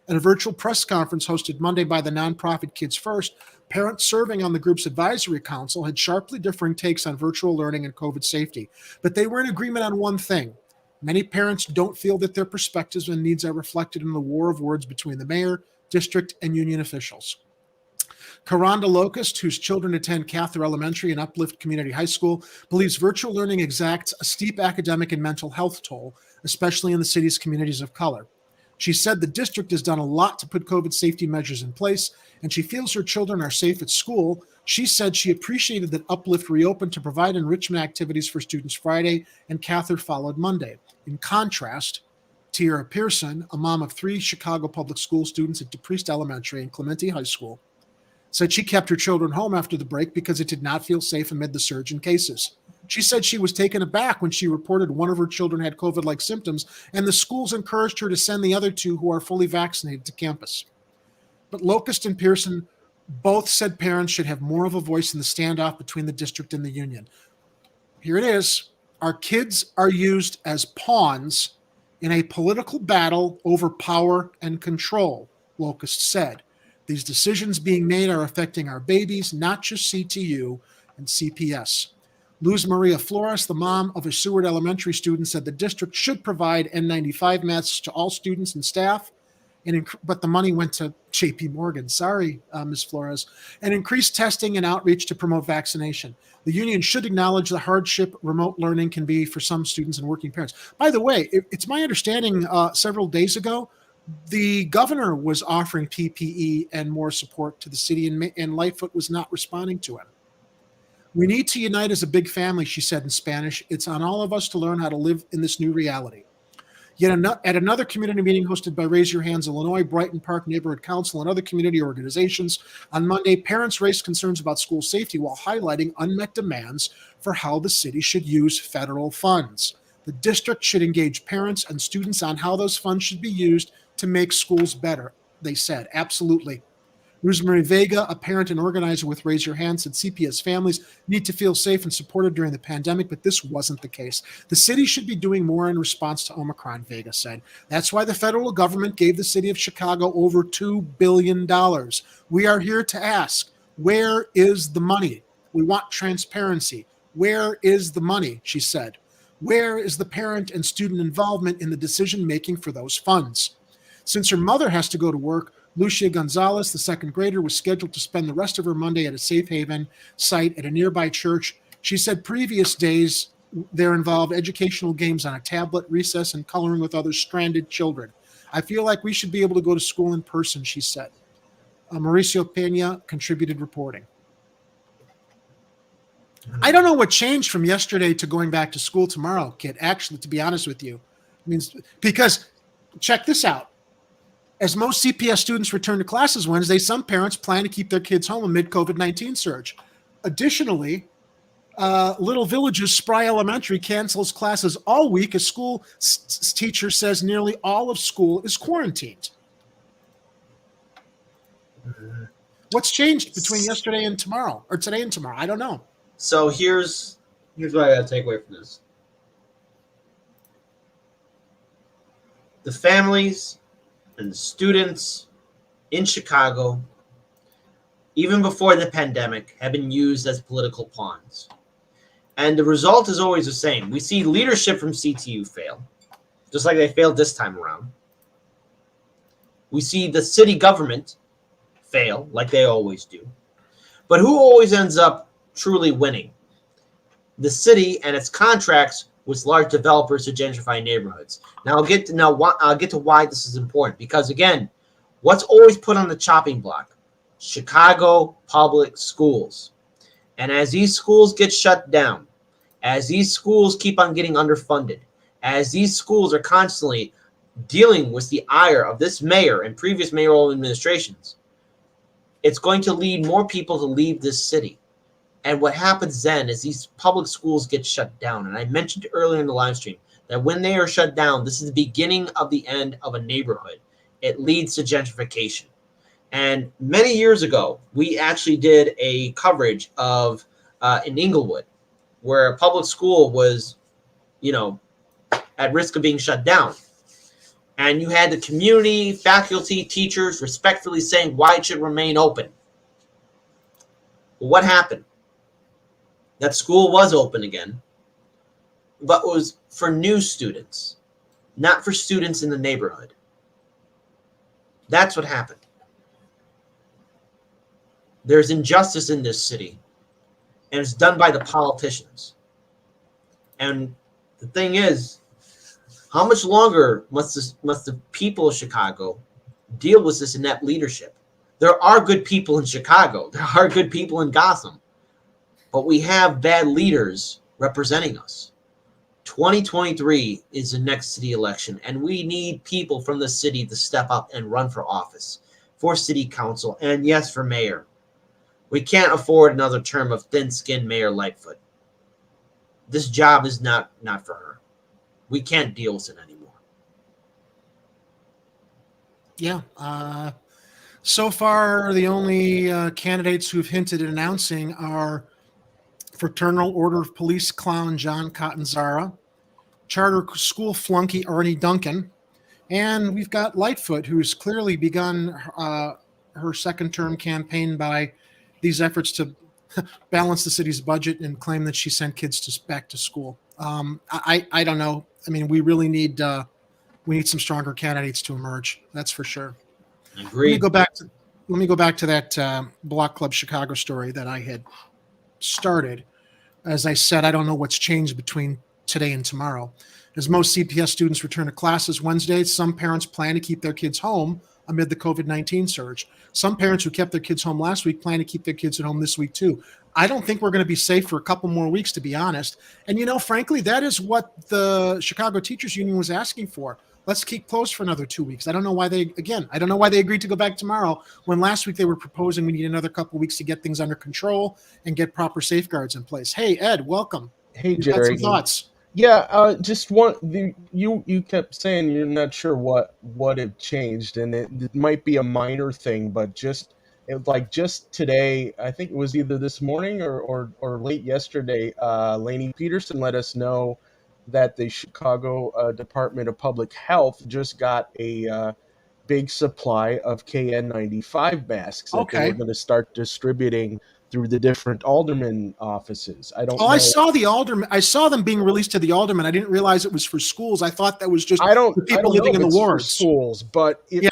At a virtual press conference hosted Monday by the nonprofit Kids First, parents serving on the group's advisory council had sharply differing takes on virtual learning and COVID safety, but they were in agreement on one thing. Many parents don't feel that their perspectives and needs are reflected in the war of words between the mayor, district, and union officials. Karonda Locust, whose children attend Cather Elementary and Uplift Community High School, believes virtual learning exacts a steep academic and mental health toll, especially in the city's communities of color. She said the district has done a lot to put COVID safety measures in place, and she feels her children are safe at school. She said she appreciated that Uplift reopened to provide enrichment activities for students Friday, and Cather followed Monday. In contrast, Tiara Pearson, a mom of 3 Chicago public school students at DePriest Elementary and Clementi High School, said she kept her children home after the break because it did not feel safe amid the surge in cases. She said she was taken aback when she reported one of her children had COVID-like symptoms, and the schools encouraged her to send the other 2 who are fully vaccinated to campus. But Locust and Pearson both said parents should have more of a voice in the standoff between the district and the union. Here it is. Our kids are used as pawns in a political battle over power and control, Locust said. These decisions being made are affecting our babies, not just CTU and CPS. Luz Maria Flores, the mom of a Seward Elementary student, said the district should provide N95 masks to all students and staff, but the money went to JP Morgan. Sorry, Ms. Flores. And increased testing and outreach to promote vaccination. The union should acknowledge the hardship remote learning can be for some students and working parents. By the way, it's my understanding several days ago, the governor was offering PPE and more support to the city, and Lightfoot was not responding to him. We need to unite as a big family, she said in Spanish. It's on all of us to learn how to live in this new reality. Yet at another community meeting hosted by Raise Your Hands Illinois, Brighton Park Neighborhood Council, and other community organizations, on Monday, parents raised concerns about school safety while highlighting unmet demands for how the city should use federal funds. The district should engage parents and students on how those funds should be used to make schools better, they said. Absolutely. Rosemary Vega, a parent and organizer with Raise Your Hand, said CPS families need to feel safe and supported during the pandemic, but this wasn't the case. The city should be doing more in response to Omicron, Vega said. That's why the federal government gave the city of Chicago over $2 billion. We are here to ask, where is the money? We want transparency. Where is the money? She said. Where is the parent and student involvement in the decision making for those funds? Since her mother has to go to work, Lucia Gonzalez, the second grader, was scheduled to spend the rest of her Monday at a safe haven site at a nearby church. She said previous days there involved educational games on a tablet, recess, and coloring with other stranded children. I feel like we should be able to go to school in person, she said. Mauricio Pena contributed reporting. I don't know what changed from yesterday to going back to school tomorrow, Kit, actually, to be honest with you. Because check this out. As most CPS students return to classes Wednesday, some parents plan to keep their kids home amid COVID-19 surge. Additionally, Little Village's Spry Elementary cancels classes all week as school teacher says nearly all of school is quarantined. What's changed between yesterday and tomorrow, or today and tomorrow? I don't know. So here's what I got to take away from this. The families and the students in Chicago, even before the pandemic, have been used as political pawns. And the result is always the same. We see leadership from CTU fail, just like they failed this time around. We see the city government fail, like they always do. But who always ends up truly winning? The city and its contracts with large developers to gentrify neighborhoods. Now I'll get to why this is important, because again, what's always put on the chopping block? Chicago public schools. And as these schools get shut down, as these schools keep on getting underfunded, as these schools are constantly dealing with the ire of this mayor and previous mayoral administrations, it's going to lead more people to leave this city. And what happens then is these public schools get shut down. And I mentioned earlier in the live stream that when they are shut down, this is the beginning of the end of a neighborhood. It leads to gentrification. And many years ago, we actually did a coverage of in Inglewood, where a public school was, at risk of being shut down. And you had the community, faculty, teachers respectfully saying why it should remain open. Well, what happened? That school was open again, but it was for new students, not for students in the neighborhood. That's what happened. There's injustice in this city, and it's done by the politicians. And the thing is, how much longer must the people of Chicago deal with this inept leadership? There are good people in Chicago. There are good people in Gotham. But we have bad leaders representing us. 2023 is the next city election, and we need people from the city to step up and run for office, for city council, and yes, for mayor. We can't afford another term of thin-skinned Mayor Lightfoot. This job is not for her. We can't deal with it anymore. Yeah. So far, the only candidates who've hinted at announcing are Fraternal Order of Police clown John Catanzara, charter school flunky Arnie Duncan, and we've got Lightfoot, who's clearly begun her second-term campaign by these efforts to balance the city's budget and claim that she sent kids back to school. I don't know. I mean, we really need some stronger candidates to emerge. That's for sure. Agreed. Let me go back to that Block Club Chicago story that I had started. As I said, I don't know what's changed between today and tomorrow. As most CPS students return to classes Wednesday, some parents plan to keep their kids home amid the COVID-19 surge. Some parents who kept their kids home last week plan to keep their kids at home this week too. I don't think we're going to be safe for a couple more weeks, to be honest. And, frankly, that is what the Chicago Teachers Union was asking for. Let's keep closed for another 2 weeks. I don't know why they agreed to go back tomorrow when last week they were proposing we need another couple of weeks to get things under control and get proper safeguards in place. Hey, Ed, welcome. Hey, You've Jerry. got some thoughts. Yeah, just one. You kept saying you're not sure what had changed, and it might be a minor thing, but just today, I think it was either this morning or late yesterday. Lainey Peterson let us know that the Chicago Department of Public Health just got a big supply of KN95 masks that they were going to start distributing through the different alderman offices. I don't Oh, know. I saw the alderman. I saw them being released to the alderman. I didn't realize it was for schools. I thought that was just I don't for people know living if in the it's for wards. schools, but Yeah.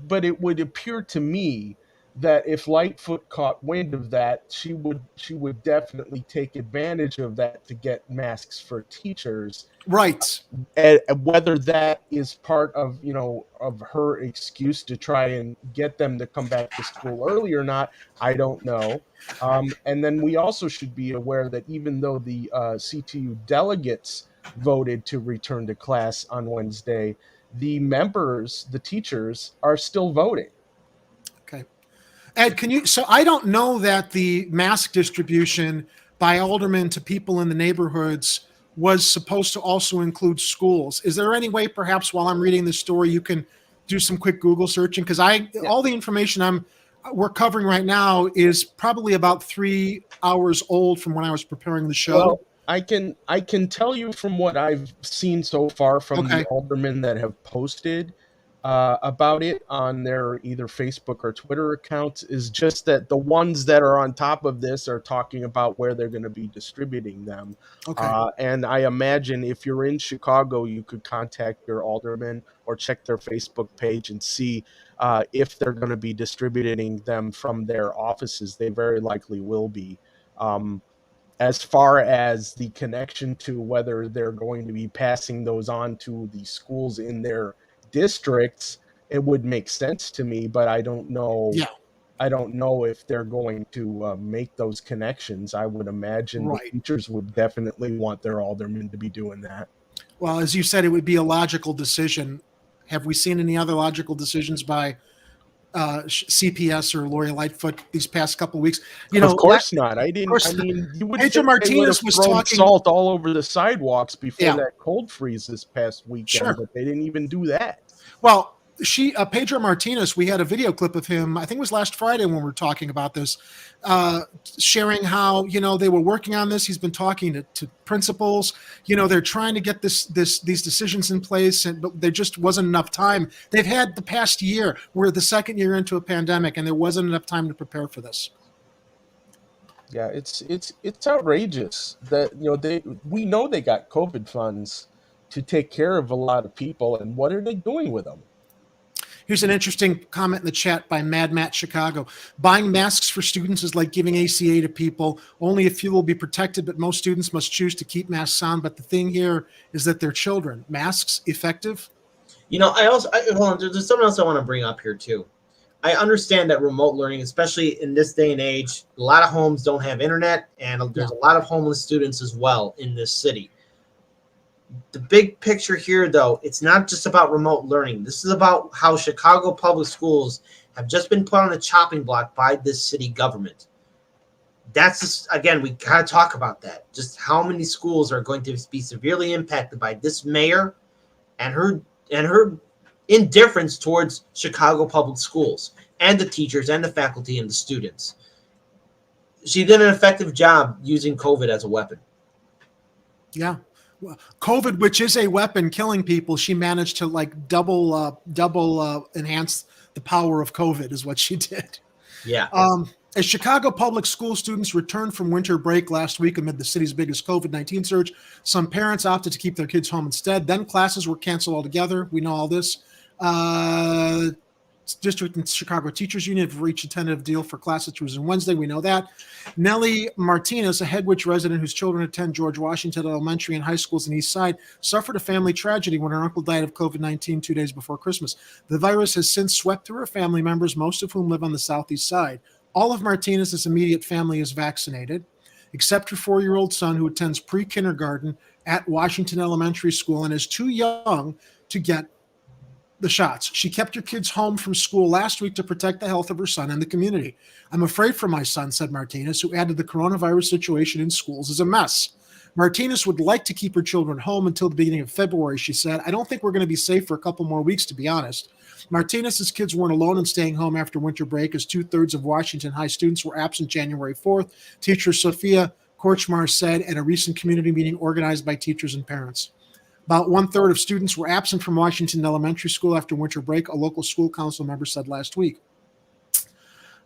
it would appear to me that if Lightfoot caught wind of that, she would definitely take advantage of that to get masks for teachers. Right. And whether that is part of of her excuse to try and get them to come back to school early or not, I don't know. And then we also should be aware that even though the CTU delegates voted to return to class on Wednesday, the teachers, are still voting. Okay. Ed, so I don't know that the mask distribution by aldermen to people in the neighborhoods was supposed to also include schools. Is there any way, perhaps while I'm reading this story, you can do some quick Google searching? Because all the information we're covering right now is probably about 3 hours old from when I was preparing the show. Well, I can tell you from what I've seen so far from the Okay. aldermen that have posted about it on their either Facebook or Twitter accounts, is just that the ones that are on top of this are talking about where they're going to be distributing them. Okay. And I imagine if you're in Chicago, you could contact your alderman or check their Facebook page and see if they're going to be distributing them from their offices. They very likely will be. As far as the connection to whether they're going to be passing those on to the schools in their districts, it would make sense to me, but I don't know. Yeah. I don't know if they're going to make those connections. I would imagine Right. the teachers would definitely want their aldermen to be doing that. Well, as you said, it would be a logical decision. Have we seen any other logical decisions by CPS or Lori Lightfoot these past couple of weeks? Of course not. I didn't. course I mean, you would Pedro think Martinez they would have was thrown talking- salt all over the sidewalks before Yeah. that cold freeze this past weekend, Sure. but they didn't even do that. Well, Pedro Martinez, we had a video clip of him, I think it was last Friday when we were talking about this, sharing how, they were working on this. He's been talking to principals, they're trying to get these decisions in place, but there just wasn't enough time. They've had the past year, we're the second year into a pandemic, and there wasn't enough time to prepare for this. Yeah, it's outrageous that we know they got COVID funds to take care of a lot of people, and what are they doing with them? Here's an interesting comment in the chat by Mad Matt Chicago. Buying masks for students is like giving ACA to people. Only a few will be protected, but most students must choose to keep masks on. But the thing here is that they're children. Masks effective? Hold on, there's something else I want to bring up here too. I understand that remote learning, especially in this day and age, a lot of homes don't have internet, and there's a lot of homeless students as well in this city. The big picture here, though, it's not just about remote learning. This is about how Chicago public schools have just been put on a chopping block by this city government. That's just, again, we got to talk about that. Just how many schools are going to be severely impacted by this mayor and her indifference towards Chicago public schools and the teachers and the faculty and the students. She did an effective job using COVID as a weapon. Yeah. COVID, which is a weapon killing people, she managed to double enhance the power of COVID is what she did. Yeah. As Chicago public school students returned from winter break last week amid the city's biggest COVID-19 surge, some parents opted to keep their kids home instead. Then classes were canceled altogether. We know all this. District and Chicago Teachers Union have reached a tentative deal for classes to resume Wednesday. We know that. Nellie Martinez, a Hedwich resident whose children attend George Washington Elementary and high schools in the East Side, suffered a family tragedy when her uncle died of COVID-19 2 days before Christmas. The virus has since swept through her family members, most of whom live on the Southeast Side. All of Martinez's immediate family is vaccinated, except her 4-year-old son, who attends pre-kindergarten at Washington Elementary School and is too young to get the shots. She kept her kids home from school last week to protect the health of her son and the community. I'm afraid for my son, said Martinez, who added the coronavirus situation in schools is a mess. Martinez would like to keep her children home until the beginning of February, she said. I don't think we're going to be safe for a couple more weeks, to be honest. Martinez's kids weren't alone in staying home after winter break, as 2/3 of Washington High students were absent January 4th, teacher Sophia Korchmar said at a recent community meeting organized by teachers and parents. About 1/3 of students were absent from Washington Elementary School after winter break, a local school council member said last week.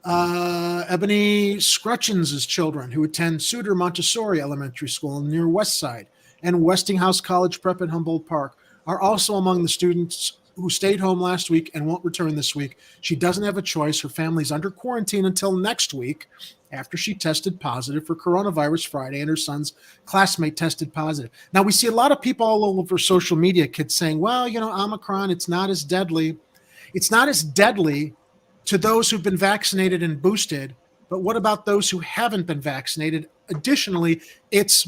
Ebony Scrutchins' children, who attend Suter Montessori Elementary School near West Side and Westinghouse College Prep at Humboldt Park, are also among the students who stayed home last week and won't return this week. She doesn't have a choice. Her family's under quarantine until next week after she tested positive for coronavirus Friday and her son's classmate tested positive. Now, we see a lot of people all over social media, kids saying, well, Omicron, it's not as deadly. It's not as deadly to those who've been vaccinated and boosted, but what about those who haven't been vaccinated? Additionally, it's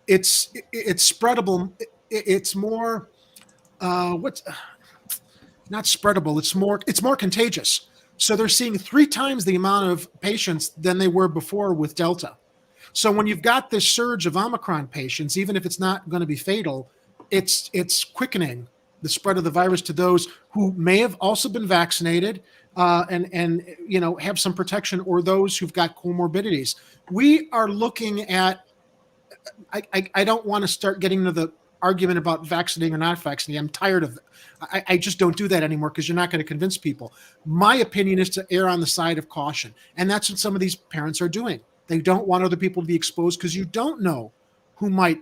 spreadable. It's more not spreadable. It's more contagious. So they're seeing 3 times the amount of patients than they were before with Delta. So when you've got this surge of Omicron patients, even if it's not going to be fatal, it's quickening the spread of the virus to those who may have also been vaccinated and have some protection, or those who've got comorbidities. We are looking at. I don't want to start getting into the argument about vaccinating or not vaccinating. I'm tired of it. I just don't do that anymore because you're not going to convince people. My opinion is to err on the side of caution. And that's what some of these parents are doing. They don't want other people to be exposed because you don't know who might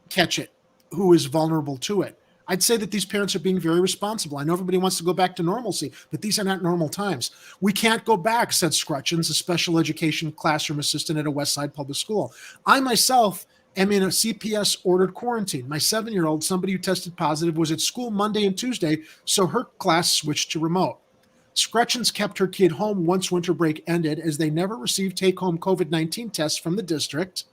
catch it, who is vulnerable to it. I'd say that these parents are being very responsible. I know everybody wants to go back to normalcy, but these are not normal times. We can't go back, said Scrutchins, a special education classroom assistant at a West Side public school. I myself am in a CPS-ordered quarantine. My 7-year-old, somebody who tested positive, was at school Monday and Tuesday, so her class switched to remote. Scrutchins kept her kid home once winter break ended, as they never received take-home COVID-19 tests from the district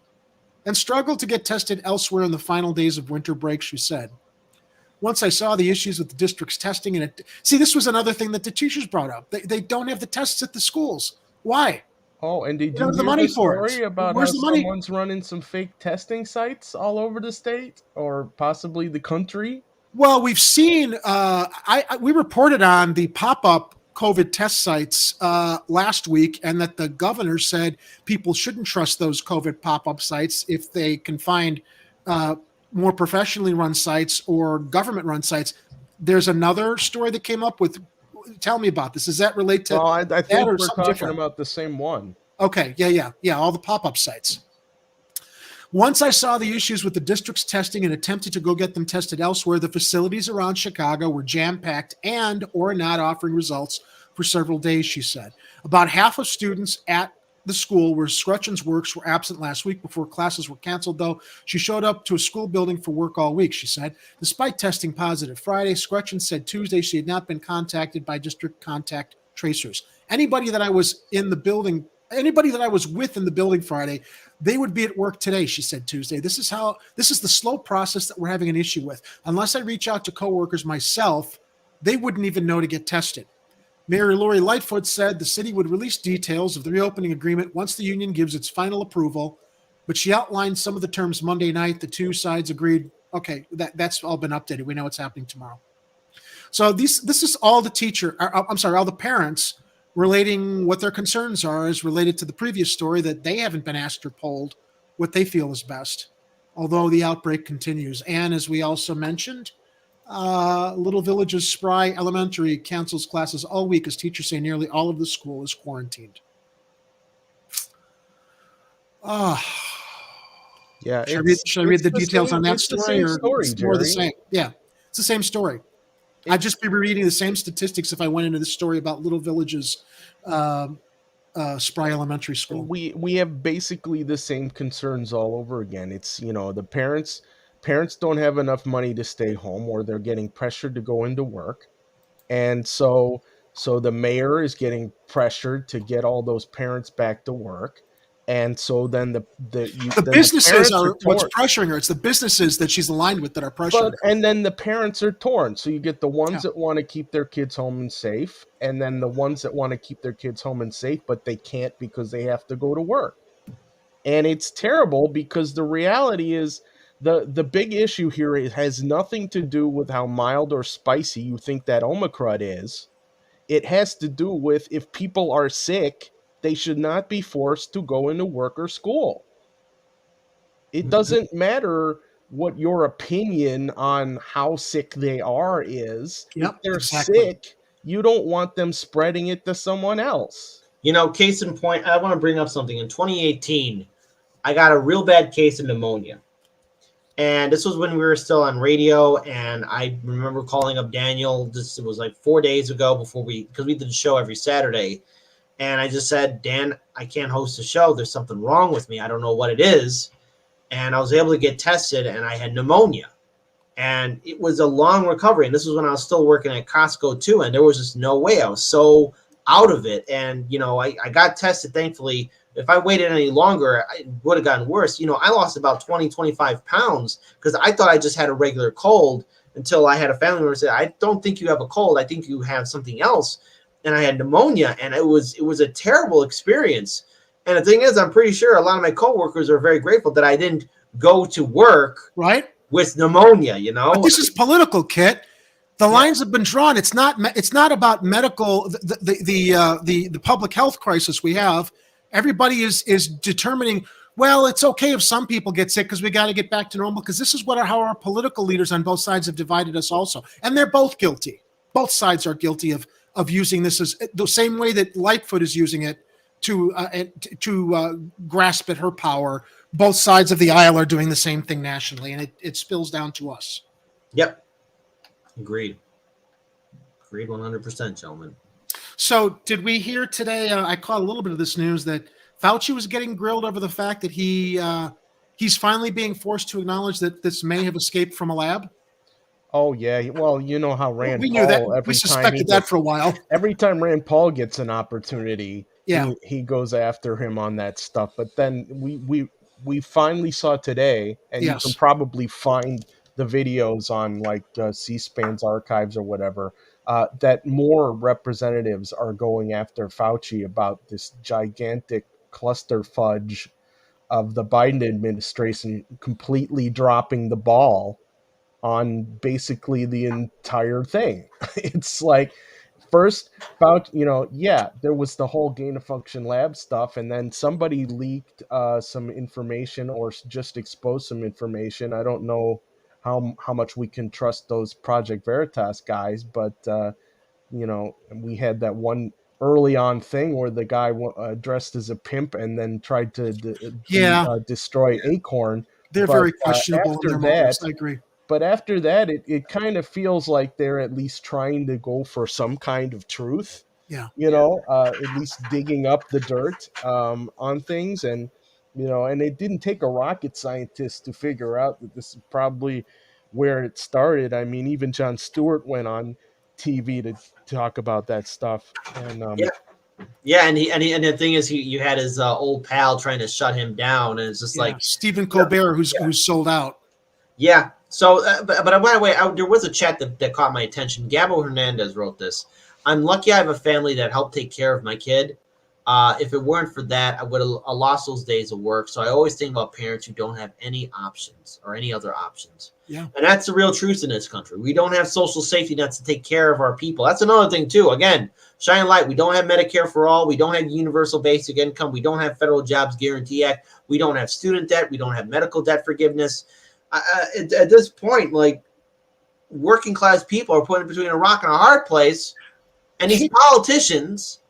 and struggled to get tested elsewhere in the final days of winter break, she said. Once I saw the issues with the district's testing, this was another thing that the teachers brought up. They don't have the tests at the schools. Why? Oh, and did you Where's the hear money the for it? story about Where's how the money? someone's running some fake testing sites all over the state or possibly the country? Well, we've seen. We reported on the pop-up COVID test sites last week, and that the governor said people shouldn't trust those COVID pop-up sites if they can find more professionally run sites or government-run sites. There's another story that came up with. Tell me about this. Does that relate to? Well, I think we're talking different? about the same one. Okay, yeah. All the pop-up sites. Once I saw the issues with the district's testing and attempted to go get them tested elsewhere, the facilities around Chicago were jam-packed and or not offering results for several days, she said. About half of students at the school where Scrutchins works were absent last week before classes were canceled, though. She showed up to a school building for work all week, she said. Despite testing positive Friday, Scrutchins said Tuesday she had not been contacted by district contact tracers. Anybody that I was with in the building Friday, they would be at work today, she said Tuesday. This is the slow process that we're having an issue with. Unless I reach out to coworkers myself, they wouldn't even know to get tested. Mayor Lori Lightfoot said the city would release details of the reopening agreement once the union gives its final approval, but she outlined some of the terms Monday night. The two sides agreed. Okay, that's all been updated. We know what's happening tomorrow. So this is all all the parents relating what their concerns are is related to the previous story that they haven't been asked or polled what they feel is best, although the outbreak continues. And as we also mentioned, Little Village's Spry Elementary cancels classes all week as teachers say nearly all of the school is quarantined. Yeah. Should I read the details on that story, or it's more the same? Yeah, it's the same story. I'd just be reading the same statistics if I went into the story about Little Village's Spry Elementary School. We have basically the same concerns all over again. It's, the parents don't have enough money to stay home, or they're getting pressured to go into work. And so the mayor is getting pressured to get all those parents back to work. And so then the businesses are what's pressuring her. It's the businesses that she's aligned with that are pressuring her. And then the parents are torn. So you get the ones that want to keep their kids home and safe, and then the ones that want to keep their kids home and safe, but they can't because they have to go to work. And it's terrible because the reality is the big issue here has nothing to do with how mild or spicy you think that Omicron is. It has to do with if people are sick, they should not be forced to go into work or school. It doesn't matter what your opinion on how sick they are is. Yep, if they're exactly. sick, you don't want them spreading it to someone else. You know, case in point, I want to bring up something. In 2018, I got a real bad case of pneumonia. And this was when we were still on radio. And I remember calling up Daniel. It was like 4 days ago because we did the show every Saturday. And I just said, Dan, I can't host the show. There's something wrong with me. I don't know what it is. And I was able to get tested, and I had pneumonia. And it was a long recovery. And this was when I was still working at Costco too. And there was just no way. I was so out of it. And, you know, I got tested, thankfully. If I waited any longer, it would have gotten worse. You know, I lost about 20, 25 pounds because I thought I just had a regular cold until I had a family member say, I don't think you have a cold. I think you have something else. And I had pneumonia, and it was a terrible experience. And the thing is, I'm pretty sure a lot of my coworkers are very grateful that I didn't go to work with pneumonia, you know. But this is political, Kit. The lines have been drawn. It's not about medical, the public health crisis we have. Everybody is determining, well, it's okay if some people get sick because we got to get back to normal, because this is how our political leaders on both sides have divided us also. And they're both guilty. Both sides are guilty of using this as the same way that Lightfoot is using it to grasp at her power. Both sides of the aisle are doing the same thing nationally, and it spills down to us. Yep. Agreed 100%, gentlemen. So did we hear today, I caught a little bit of this news that Fauci was getting grilled over the fact that he's finally being forced to acknowledge that this may have escaped from a lab? Oh, yeah. Well, you know how Rand we Paul... knew that. We suspected that for a while. Every time Rand Paul gets an opportunity, yeah, he goes after him on that stuff. But then we finally saw today, and you can probably find the videos on like C-SPAN's archives or whatever, that more representatives are going after Fauci about this gigantic cluster fudge of the Biden administration completely dropping the ball on basically the entire thing. It's like, first, there was the whole gain-of-function lab stuff, and then somebody leaked some information or just exposed some information. I don't know how much we can trust those Project Veritas guys, but we had that one early on thing where the guy dressed as a pimp and then tried to destroy Acorn. They're very questionable in their motives. I agree. But after that, it kind of feels like they're at least trying to go for some kind of truth. Yeah. At least digging up the dirt on things. And, and it didn't take a rocket scientist to figure out that this is probably where it started. I mean, even Jon Stewart went on TV to talk about that stuff. And and the thing is, you had his old pal trying to shut him down, and it's just like Stephen Colbert, who's sold out. Yeah. So, but by the way, there was a chat that caught my attention. Gabo Hernandez wrote this. I'm lucky I have a family that helped take care of my kid. If it weren't for that, I would have lost those days of work. So I always think about parents who don't have any options or any other options. Yeah. And that's the real truth in this country. We don't have social safety nets to take care of our people. That's another thing, too. Again, shine light. We don't have Medicare for all. We don't have universal basic income. We don't have Federal Jobs Guarantee Act. We don't have student debt. We don't have medical debt forgiveness. At this point, like, working class people are put between a rock and a hard place, and these politicians.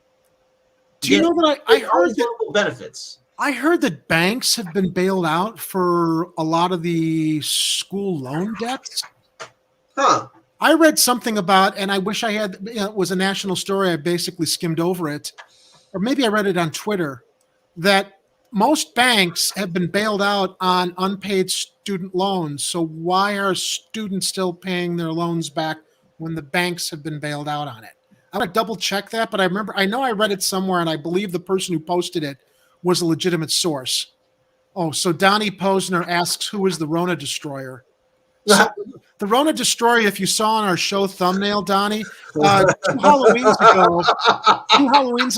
Do you know that I heard that benefits? I heard that banks have been bailed out for a lot of the school loan debts. Huh. I read something about, and I wish I had. It was a national story. I basically skimmed over it, or maybe I read it on Twitter, that most banks have been bailed out on unpaid student loans. So why are students still paying their loans back when the banks have been bailed out on it? I'm going to double check that, but I know I read it somewhere, and I believe the person who posted it was a legitimate source. Oh, so Donnie Posner asks, who is the Rona destroyer? So the Rona destroyer, if you saw on our show thumbnail, Donnie, two Halloweens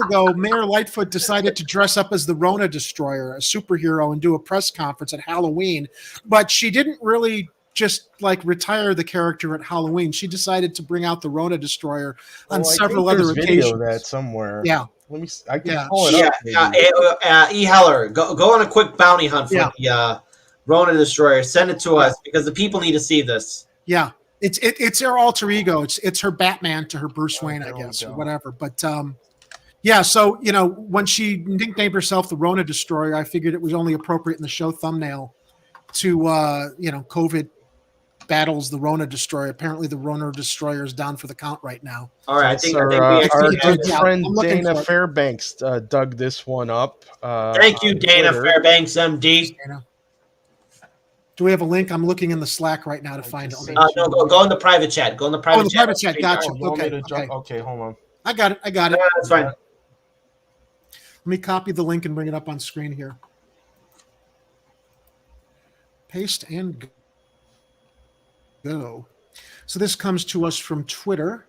ago, Mayor Lightfoot decided to dress up as the Rona destroyer, a superhero, and do a press conference at Halloween. But she didn't really just like retire the character at Halloween. She decided to bring out the Rona destroyer on several other occasions. Video that somewhere. Yeah. Let me. I can pull it up. E. Heller, go on a quick bounty hunt for the Rona destroyer. Send it to us because the people need to see this. Yeah, it's her alter ego. It's her Batman to her Bruce Wayne, I guess, or whatever. But Yeah, so when she nicknamed herself the Rona Destroyer, I figured it was only appropriate in the show thumbnail to COVID battles the Rona Destroyer. Apparently, the Rona Destroyer is down for the count right now. All right, Yes, I think we our actually have good it. friend I'm looking Dana for it. Fairbanks dug this one up. Thank you, on Dana Twitter. Fairbanks, MD. Do we have a link? I'm looking in the Slack right now to find it. just Let me- sent No, go in the private chat. Go in the private in the chat. private chat. Gotcha. Oh, you want me Okay, to jump? okay. Okay, hold on. I got it. No, that's fine. Let me copy the link and bring it up on screen here. Paste and go. So this comes to us from Twitter.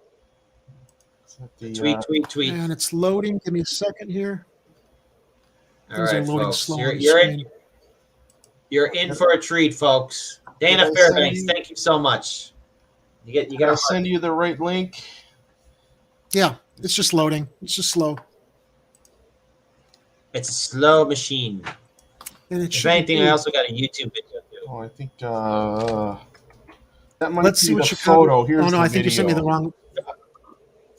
Tweet. And it's loading. Give me a second here. All Things are right, loading folks. slow You're, on the you're screen. in. You're in for a treat, folks. Dana Did I send Fairbanks, you- thank you so much. You Can I got to send you the right link? Yeah, it's just loading. It's just slow. It's a slow machine. And it If should anything, be- I also got a YouTube video too. Oh, I think that might Let's be see what the you photo. Here's Oh no, the I think you sent me the video. wrong.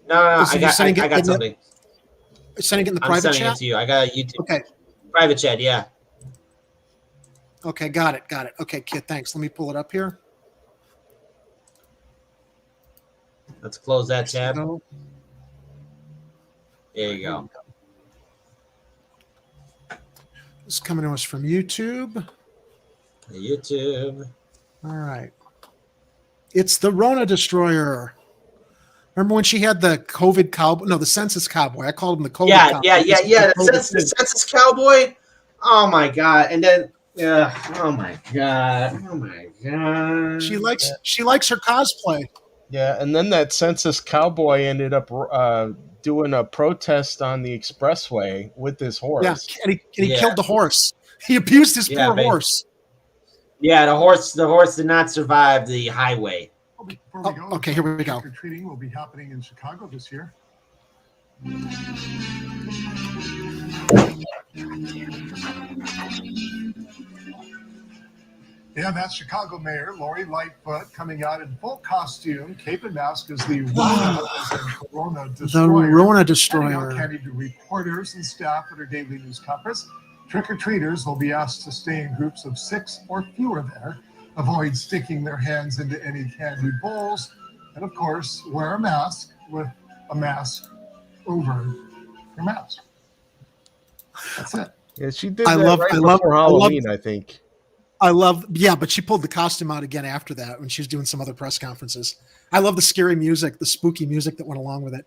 No, Listen, you're sending I it got in the- something. Sending it in the I'm private sending chat. it to you. I got a YouTube Okay. private chat. Yeah. Okay, got it. Okay, Kit, thanks. Let me pull it up here. Let's close that tab. Go. There you go. This is coming to us from YouTube. YouTube. All right. It's the Rona Destroyer. Remember when she had the COVID cowboy? No, the census cowboy. I called him the COVID Yeah. cowboy. The census cowboy. Oh my god! And then, oh my god! She likes her cosplay. Yeah, and then that census cowboy ended up doing a protest on the expressway with his horse. Yeah, and he Yeah. killed the horse. He abused his Yeah, poor baby. horse. Yeah, the horse did not survive the highway. Before we go, Okay, here we go. Trick-or-treating will be happening in Chicago this year. Yeah, that's Chicago Mayor Lori Lightfoot coming out in full costume, cape and mask as the Rona The Destroyer. Rona Handing out Destroyer. candy to reporters and staff at her daily news conference. Trick-or-treaters will be asked to stay in groups of 6 or fewer there, avoid sticking their hands into any candy bowls, and of course, wear a mask with a mask over your mask. That's it. Yeah, she did I that love- right I love- before I love- Halloween, I think. But she pulled the costume out again after that when she was doing some other press conferences. I love the scary music, the spooky music that went along with it.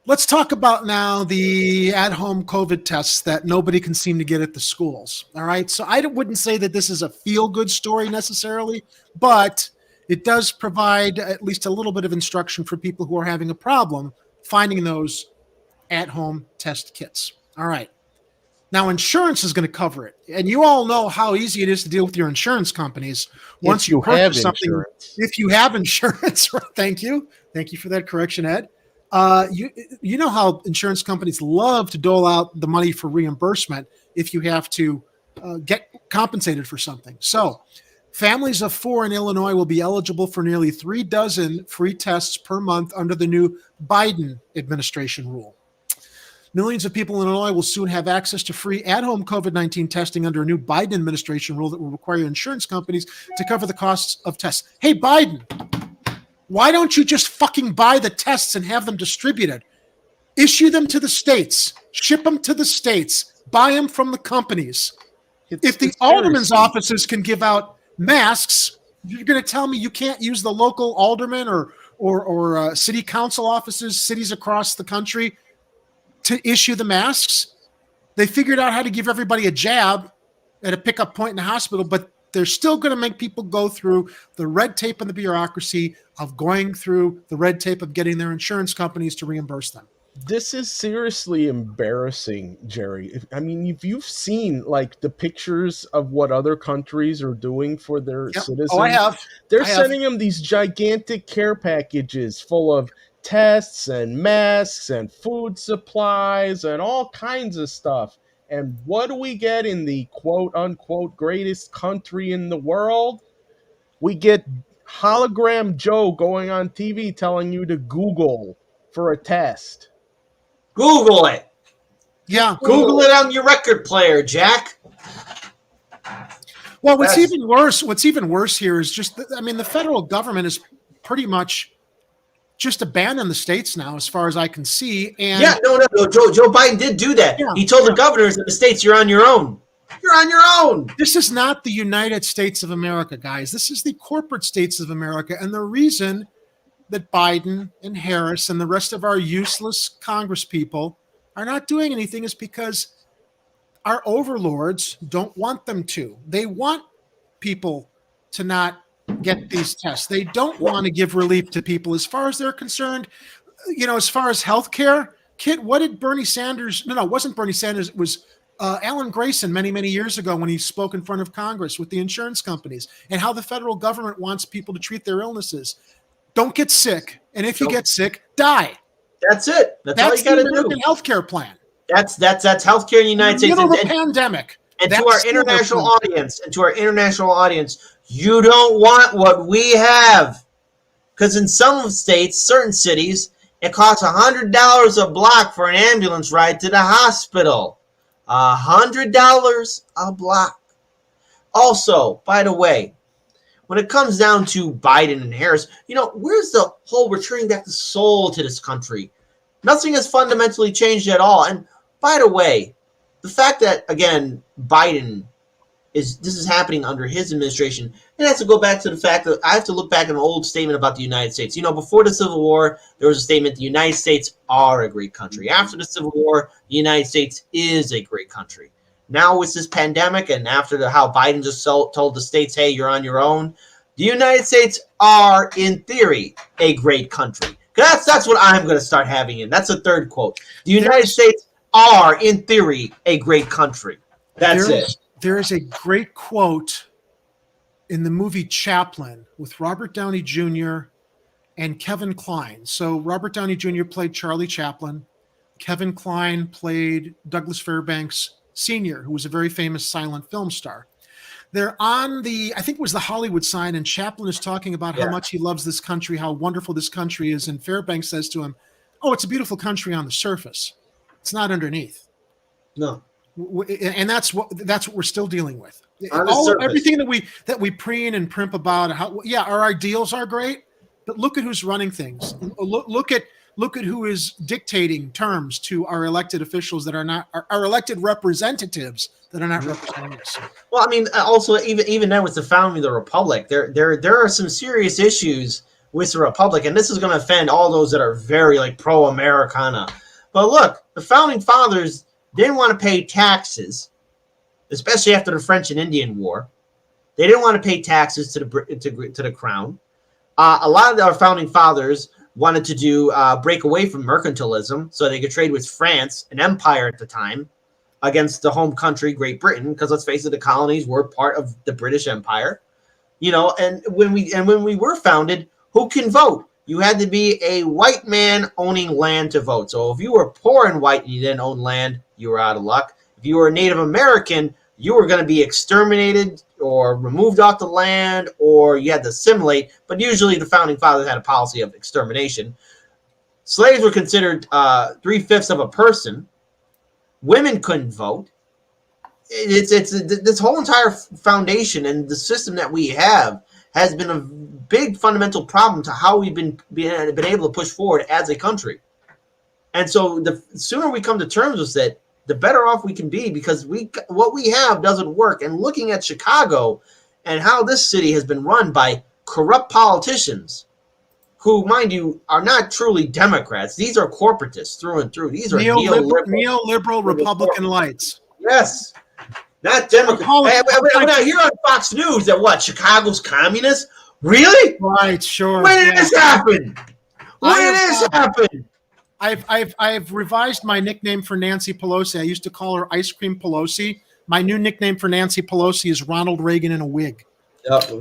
Let's talk about now the at-home COVID tests that nobody can seem to get at the schools. All right. So I wouldn't say that this is a feel-good story necessarily, but it does provide at least a little bit of instruction for people who are having a problem finding those at-home test kits. All right. Now, insurance is going to cover it. And you all know how easy it is to deal with your insurance companies once If you purchase have something. insurance. If you have insurance, right? Thank you for that correction, Ed. You know how insurance companies love to dole out the money for reimbursement if you have to get compensated for something. So, families of 4 in Illinois will be eligible for nearly 3 dozen free tests per month under the new Biden administration rule. Millions of people in Illinois will soon have access to free at-home COVID-19 testing under a new Biden administration rule that will require insurance companies to cover the costs of tests. Hey, Biden, why don't you just fucking buy the tests and have them distributed? Issue them to the states, ship them to the states, buy them from the companies. If the alderman's offices can give out masks, you're going to tell me you can't use the local alderman or city council offices, cities across the country to issue the masks? They figured out how to give everybody a jab at a pickup point in the hospital, but they're still going to make people go through the red tape and the bureaucracy of going through the red tape of getting their insurance companies to reimburse them. This is seriously embarrassing, Jerry. If you've seen like the pictures of what other countries are doing for their citizens, Oh, I have. They're sending them these gigantic care packages full of tests and masks and food supplies and all kinds of stuff. And what do we get in the quote unquote greatest country in the world? We get hologram Joe going on TV telling you to Google for a test. Google it. Yeah. Google it on your record player, Jack. Well, what's even worse here is just, the federal government is pretty much just abandoned the states now, as far as I can see. And no. Joe Biden did do that. Yeah, he told the governors of the states, "You're on your own. You're on your own." This is not the United States of America, guys. This is the corporate states of America. And the reason that Biden and Harris and the rest of our useless Congress people are not doing anything is because our overlords don't want them to. They want people to not get these tests. They don't want to give relief to people as far as they're concerned. As far as healthcare, Kit, what did Bernie Sanders? No, it wasn't Bernie Sanders. It was Alan Grayson many, many years ago when he spoke in front of Congress with the insurance companies and how the federal government wants people to treat their illnesses. Don't get sick. And if you get sick, die. That's it. That's all you got to do. That's the American healthcare plan. That's healthcare in the United States. Middle of a pandemic. And to our international audience, you don't want what we have. Because in some states, certain cities, it costs $100 a block for an ambulance ride to the hospital. $100 a block. Also, by the way, when it comes down to Biden and Harris, where's the whole returning back the soul to this country? Nothing has fundamentally changed at all. And by the way, the fact that, again, this is happening under his administration, it has to go back to the fact that I have to look back at an old statement about the United States. Before the Civil War, there was a statement, the United States are a great country. After the Civil War, the United States is a great country. Now with this pandemic and after how Biden just told the states, hey, you're on your own, the United States are, in theory, a great country. That's what I'm going to start having in. That's a third quote. The United States are, in theory, a great country. That's it. There is a great quote in the movie Chaplin with Robert Downey Jr. and Kevin Kline. So Robert Downey Jr. played Charlie Chaplin. Kevin Kline played Douglas Fairbanks Sr., who was a very famous silent film star. They're on I think it was the Hollywood sign, and Chaplin is talking about how much he loves this country, how wonderful this country is. And Fairbanks says to him, "Oh, it's a beautiful country on the surface. It's not underneath." No. And that's what we're still dealing with. Everything that we preen and primp about our ideals are great, but look at who's running things. Look at who is dictating terms to our elected officials that are not our elected representatives that are not representing us. Well, also even now with the founding of the republic, there are some serious issues with the republic, and this is going to offend all those that are very pro-Americana. But look, the founding fathers didn't want to pay taxes, especially after the French and Indian War. They didn't want to pay taxes to the crown. A lot of our founding fathers wanted to break away from mercantilism so they could trade with France, an empire at the time, against the home country, Great Britain, because let's face it, the colonies were part of the British Empire. And when we were founded, who can vote? You had to be a white man owning land to vote. So if you were poor and white and you didn't own land, you were out of luck. If you were a Native American, you were going to be exterminated or removed off the land, or you had to assimilate. But usually the founding fathers had a policy of extermination. Slaves were considered 3/5 of a person. Women couldn't vote. It's this whole entire foundation and the system that we have has been a big fundamental problem to how we've been able to push forward as a country. And so the sooner we come to terms with it, the better off we can be, because what we have doesn't work. And looking at Chicago and how this city has been run by corrupt politicians who, mind you, are not truly Democrats. These are corporatists through and through. These are neoliberal Republican lights. Yes. Not Democrats. We're not here on Fox News that Chicago's communist? Really? Right, sure. When did this happen? When did this happen? I've revised my nickname for Nancy Pelosi. I used to call her Ice Cream Pelosi. My new nickname for Nancy Pelosi is Ronald Reagan in a wig. Yep.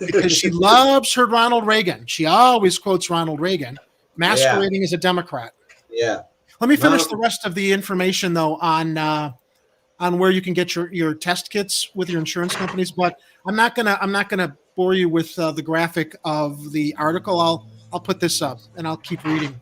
Because she loves her Ronald Reagan. She always quotes Ronald Reagan, masquerading as a Democrat. Yeah. Let me finish the rest of the information though on where you can get your test kits with your insurance companies. But I'm not gonna bore you with the graphic of the article. I'll put this up and I'll keep reading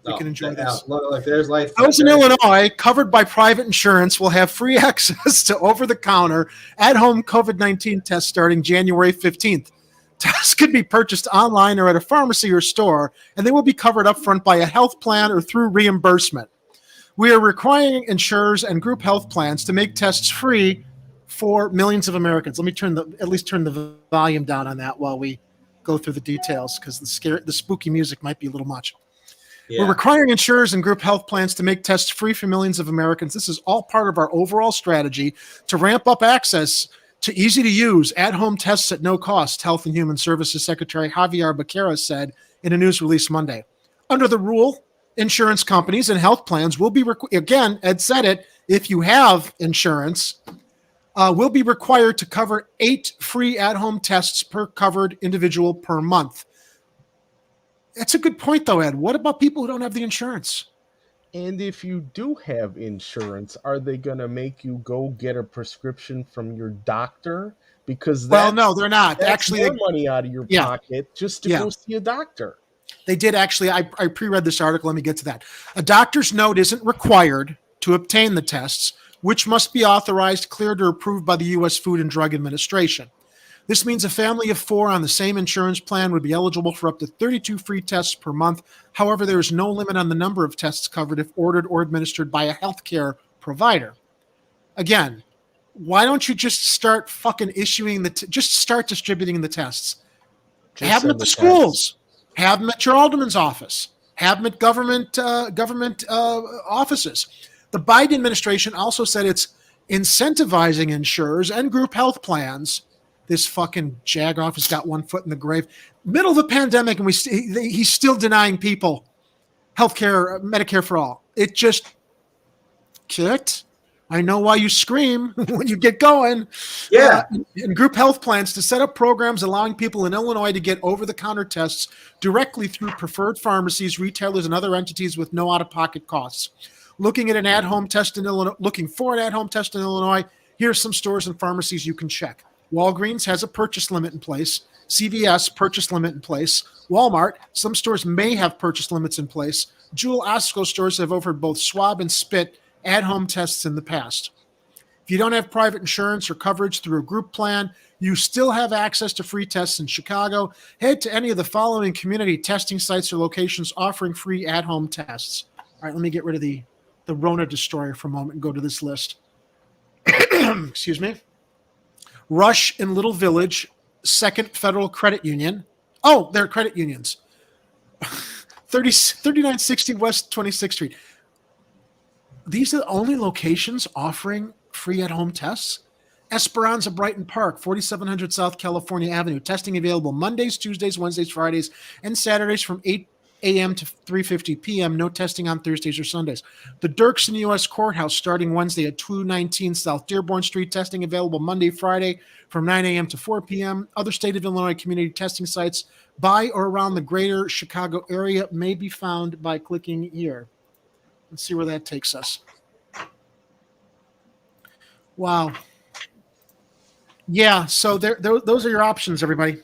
we can enjoy this. Look, there's life. Those in Illinois covered by private insurance will have free access to over-the-counter at-home COVID-19 tests starting January 15th. Tests could be purchased online or at a pharmacy or store, and they will be covered up front by a health plan or through reimbursement. We are requiring insurers and group health plans to make tests free for millions of Americans. Let me turn the volume down on that while we go through the details, because the spooky music might be a little much. Yeah. We're requiring insurers and group health plans to make tests free for millions of Americans. This is all part of our overall strategy to ramp up access to easy-to-use at-home tests at no cost, Health and Human Services Secretary Javier Becerra said in a news release Monday. Under the rule, insurance companies and health plans will be, again, Ed said it, if you have insurance, will be required to cover 8 free at-home tests per covered individual per month. That's a good point, though, Ed. What about people who don't have the insurance? And if you do have insurance, are they going to make you go get a prescription from your doctor? Because no, they're not. That's actually, more money out of your pocket just to go see a doctor. They did actually. I pre-read this article. Let me get to that. A doctor's note isn't required to obtain the tests, which must be authorized, cleared, or approved by the U.S. Food and Drug Administration. This means a family of 4 on the same insurance plan would be eligible for up to 32 free tests per month. However, there is no limit on the number of tests covered if ordered or administered by a healthcare provider. Again, why don't you just start fucking issuing just start distributing the tests? Have them at the schools. Have them at your alderman's office. Have them at government offices. The Biden administration also said it's incentivizing insurers and group health plans. This fucking jagoff has got one foot in the grave. Middle of the pandemic, and he's still denying people healthcare, Medicare for all. It just, Kit, I know why you scream when you get going. Yeah. And group health plans to set up programs allowing people in Illinois to get over-the-counter tests directly through preferred pharmacies, retailers, and other entities with no out-of-pocket costs. Looking for an at-home test in Illinois, here's some stores and pharmacies you can check. Walgreens has a purchase limit in place. CVS, purchase limit in place. Walmart, some stores may have purchase limits in place. Jewel Osco stores have offered both swab and spit at-home tests in the past. If you don't have private insurance or coverage through a group plan, you still have access to free tests in Chicago. Head to any of the following community testing sites or locations offering free at-home tests. All right, let me get rid of the Rona destroyer for a moment and go to this list. Excuse me. Rush in Little Village, Second Federal Credit Union. Oh, they're credit unions. 3960 West 26th Street. These are the only locations offering free at-home tests. Esperanza Brighton Park, 4700 South California Avenue. Testing available Mondays, Tuesdays, Wednesdays, Fridays, and Saturdays from 8 a.m. to 3:50 p.m. No testing on Thursdays or Sundays. The Dirksen U.S. Courthouse starting Wednesday at 219 South Dearborn Street. Testing available Monday, Friday from 9 a.m. to 4 p.m. Other state of Illinois community testing sites by or around the greater Chicago area may be found by clicking here. Let's see where that takes us. Wow. Yeah, so those are your options, everybody.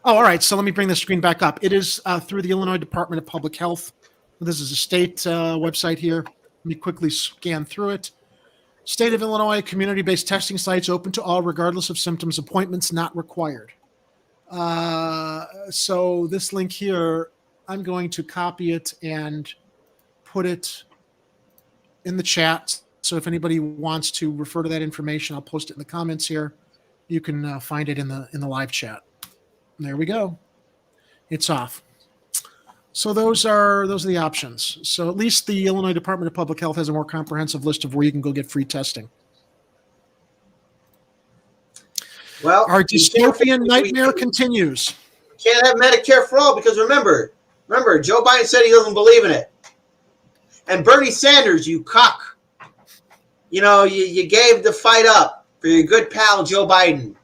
Oh, all right. So let me bring the screen back up. It is through the Illinois Department of Public Health. This is a state website here. Let me quickly scan through it. State of Illinois, community-based testing sites open to all, regardless of symptoms. Appointments not required. So this link here, I'm going to copy it and put it in the chat. So if anybody wants to refer to that information, I'll post it in the comments here. You can find it in the live chat. There we go. It's off. So those are the options. So at least the Illinois Department of Public Health has a more comprehensive list of where you can go get free testing. Well, our dystopian nightmare continues. Can't have Medicare for all because remember, Joe Biden said he doesn't believe in it. And Bernie Sanders, you cock. You know, you gave the fight up for your good pal, Joe Biden.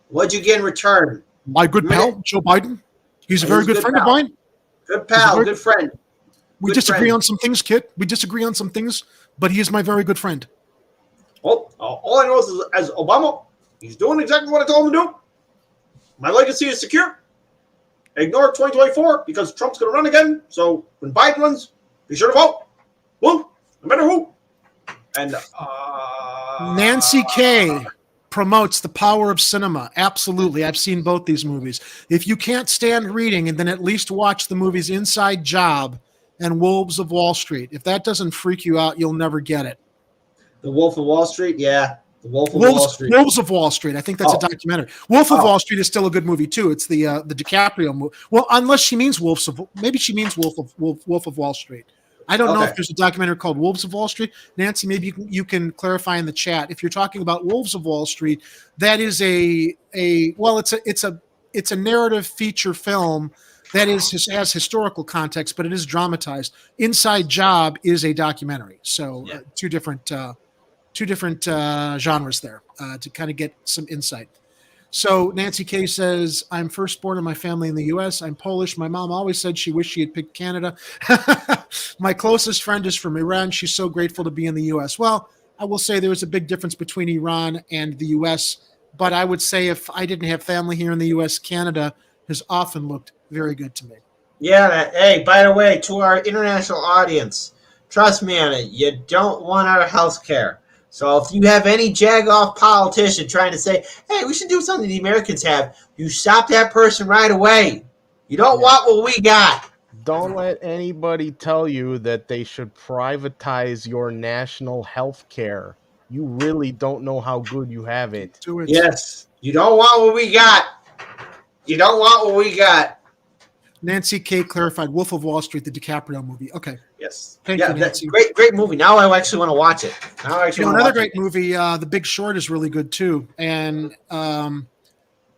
What'd you get in return? My good pal, Joe Biden. He's a very good friend of mine. Good pal, good friend. We disagree on some things, Kit. We disagree on some things, but he is my very good friend. Well, all I know is as Obama, he's doing exactly what I told him to do. My legacy is secure. Ignore 2024 because Trump's going to run again. So when Biden runs, Be sure to vote. Woo! No matter who. And Nancy K promotes the power of cinema. Absolutely. I've seen both these movies. If you can't stand reading, and then at least watch the movies Inside Job and Wolves of Wall Street. If that doesn't freak you out, you'll never get it. The Wolf of Wall Street, yeah. The Wolf of Wall Street. Wolves of Wall Street. I think that's a documentary. Wolf of Wall Street is still a good movie too. It's the DiCaprio movie. Well, unless she means maybe she means Wolf of Wall Street. I don't know if there's a documentary called Wolves of Wall Street. Nancy, maybe you can clarify in the chat. If you're talking about Wolves of Wall Street, that is it's a narrative feature film that has historical context, but it is dramatized. Inside Job is a documentary. So two different genres there to kind of get some insight. So Nancy K says, I'm firstborn in my family in the U.S. I'm Polish. My mom always said she wished she had picked Canada. My closest friend is from Iran. She's so grateful to be in the U.S. Well, I will say there's a big difference between Iran and the U.S., but I would say if I didn't have family here in the U.S., Canada has often looked very good to me. Yeah. Hey, by the way, to our international audience, trust me on it, you don't want our health care. So if you have any jag-off politician trying to say, hey, we should do something the Americans have, you stop that person right away. You don't want what we got. Don't let anybody tell you that they should privatize your national health care. You really don't know how good you have it. Do it. Yes. You don't want what we got. You don't want what we got. Nancy K clarified Wolf of Wall Street, the DiCaprio movie. Okay. Yes. Thank you, that's Nancy. great movie. Now I actually want to watch it. Another great movie, The Big Short, is really good too, and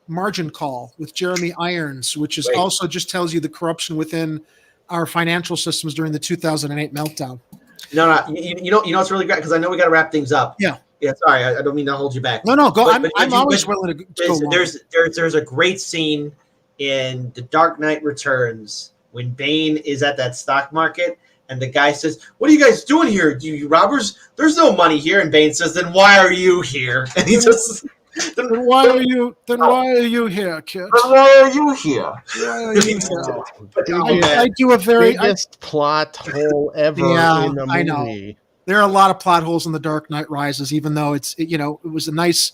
Margin Call with Jeremy Irons, which is also just tells you the corruption within our financial systems during the 2008 meltdown. No, you know it's really great because I know we got to wrap things up. Yeah. Sorry, I don't mean to hold you back. No, go. I'm always willing to go. There's a great scene in The Dark Knight Returns when Bane is at that stock market and the guy says, what are you guys doing here? You robbers? There's no money here. And Bane says, then why are you here? And he just then why are you here, kid? Why are you here? I do a very biggest plot hole ever in a movie. I know. There are a lot of plot holes in The Dark Knight Rises, even though it was a nice.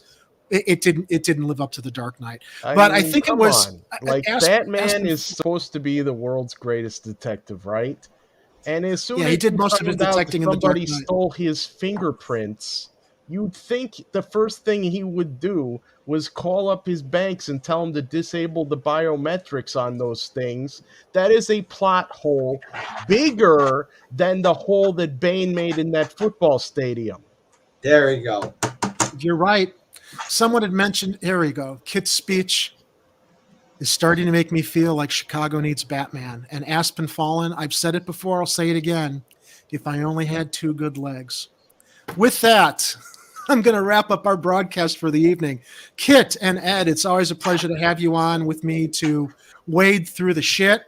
It didn't live up to The Dark Knight, I think it was Batman is supposed to be the world's greatest detective, right? And as soon as he did most of his detecting in The Dark Knight. Somebody stole his fingerprints. You'd think the first thing he would do was call up his banks and tell them to disable the biometrics on those things. That is a plot hole bigger than the hole that Bane made in that football stadium. There you go. You're right. Someone had mentioned, here we go, Kit's speech is starting to make me feel like Chicago needs Batman. And Aspen Fallen, I've said it before, I'll say it again, if I only had two good legs. With that, I'm going to wrap up our broadcast for the evening. Kit and Ed, it's always a pleasure to have you on with me to wade through the shit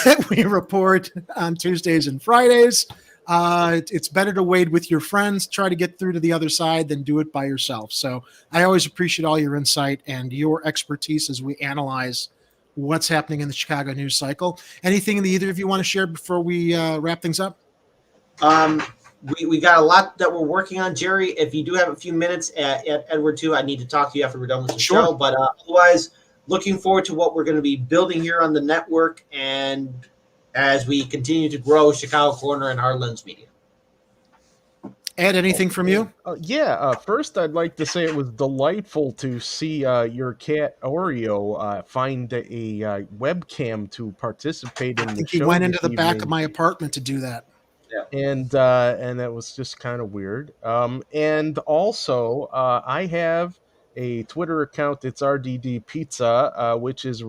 that we report on Tuesdays and Fridays. It's better to wade with your friends, try to get through to the other side than do it by yourself. So I always appreciate all your insight and your expertise as we analyze what's happening in the Chicago news cycle. Anything that either of you want to share before we wrap things up? We got a lot that we're working on, Jerry. If you do have a few minutes at Edward too, I need to talk to you after we're done with the show. But otherwise, looking forward to what we're going to be building here on the network and as we continue to grow Chicago Corner and Heartlands Media. Ed, anything from you? First, I'd like to say it was delightful to see your cat Oreo find a webcam to participate in the show. I think he went into the back of my apartment to do that. Yeah. And that was just kind of weird. And also, I have a Twitter account. It's RDD Pizza, which is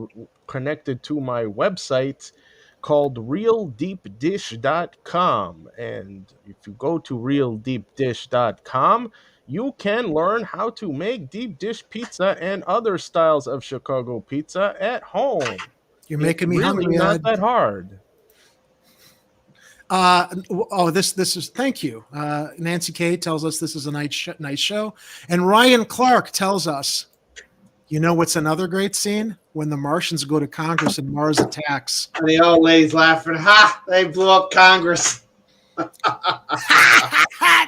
connected to my website called realdeepdish.com. And if you go to realdeepdish.com, you can learn how to make deep dish pizza and other styles of Chicago pizza at home. You're making me really hungry. Not that hard. This is thank you. Nancy K tells us this is a nice show, and Ryan Clark tells us, you know what's another great scene? When the Martians go to Congress and Mars attacks. And the old lady's laughing. Ha! They blew up Congress.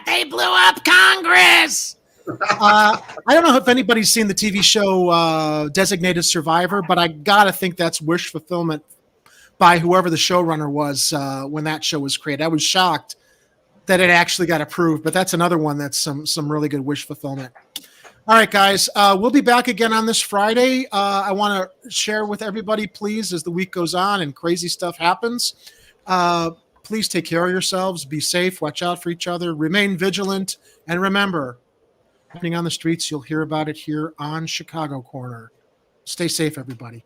They blew up Congress. I don't know if anybody's seen the TV show Designated Survivor, but I gotta think that's wish fulfillment by whoever the showrunner was when that show was created. I was shocked that it actually got approved, but that's another one that's some really good wish fulfillment. All right, guys, we'll be back again on this Friday. I want to share with everybody, please, as the week goes on and crazy stuff happens. Please take care of yourselves. Be safe. Watch out for each other. Remain vigilant. And remember, happening on the streets, you'll hear about it here on Chicago Corner. Stay safe, everybody.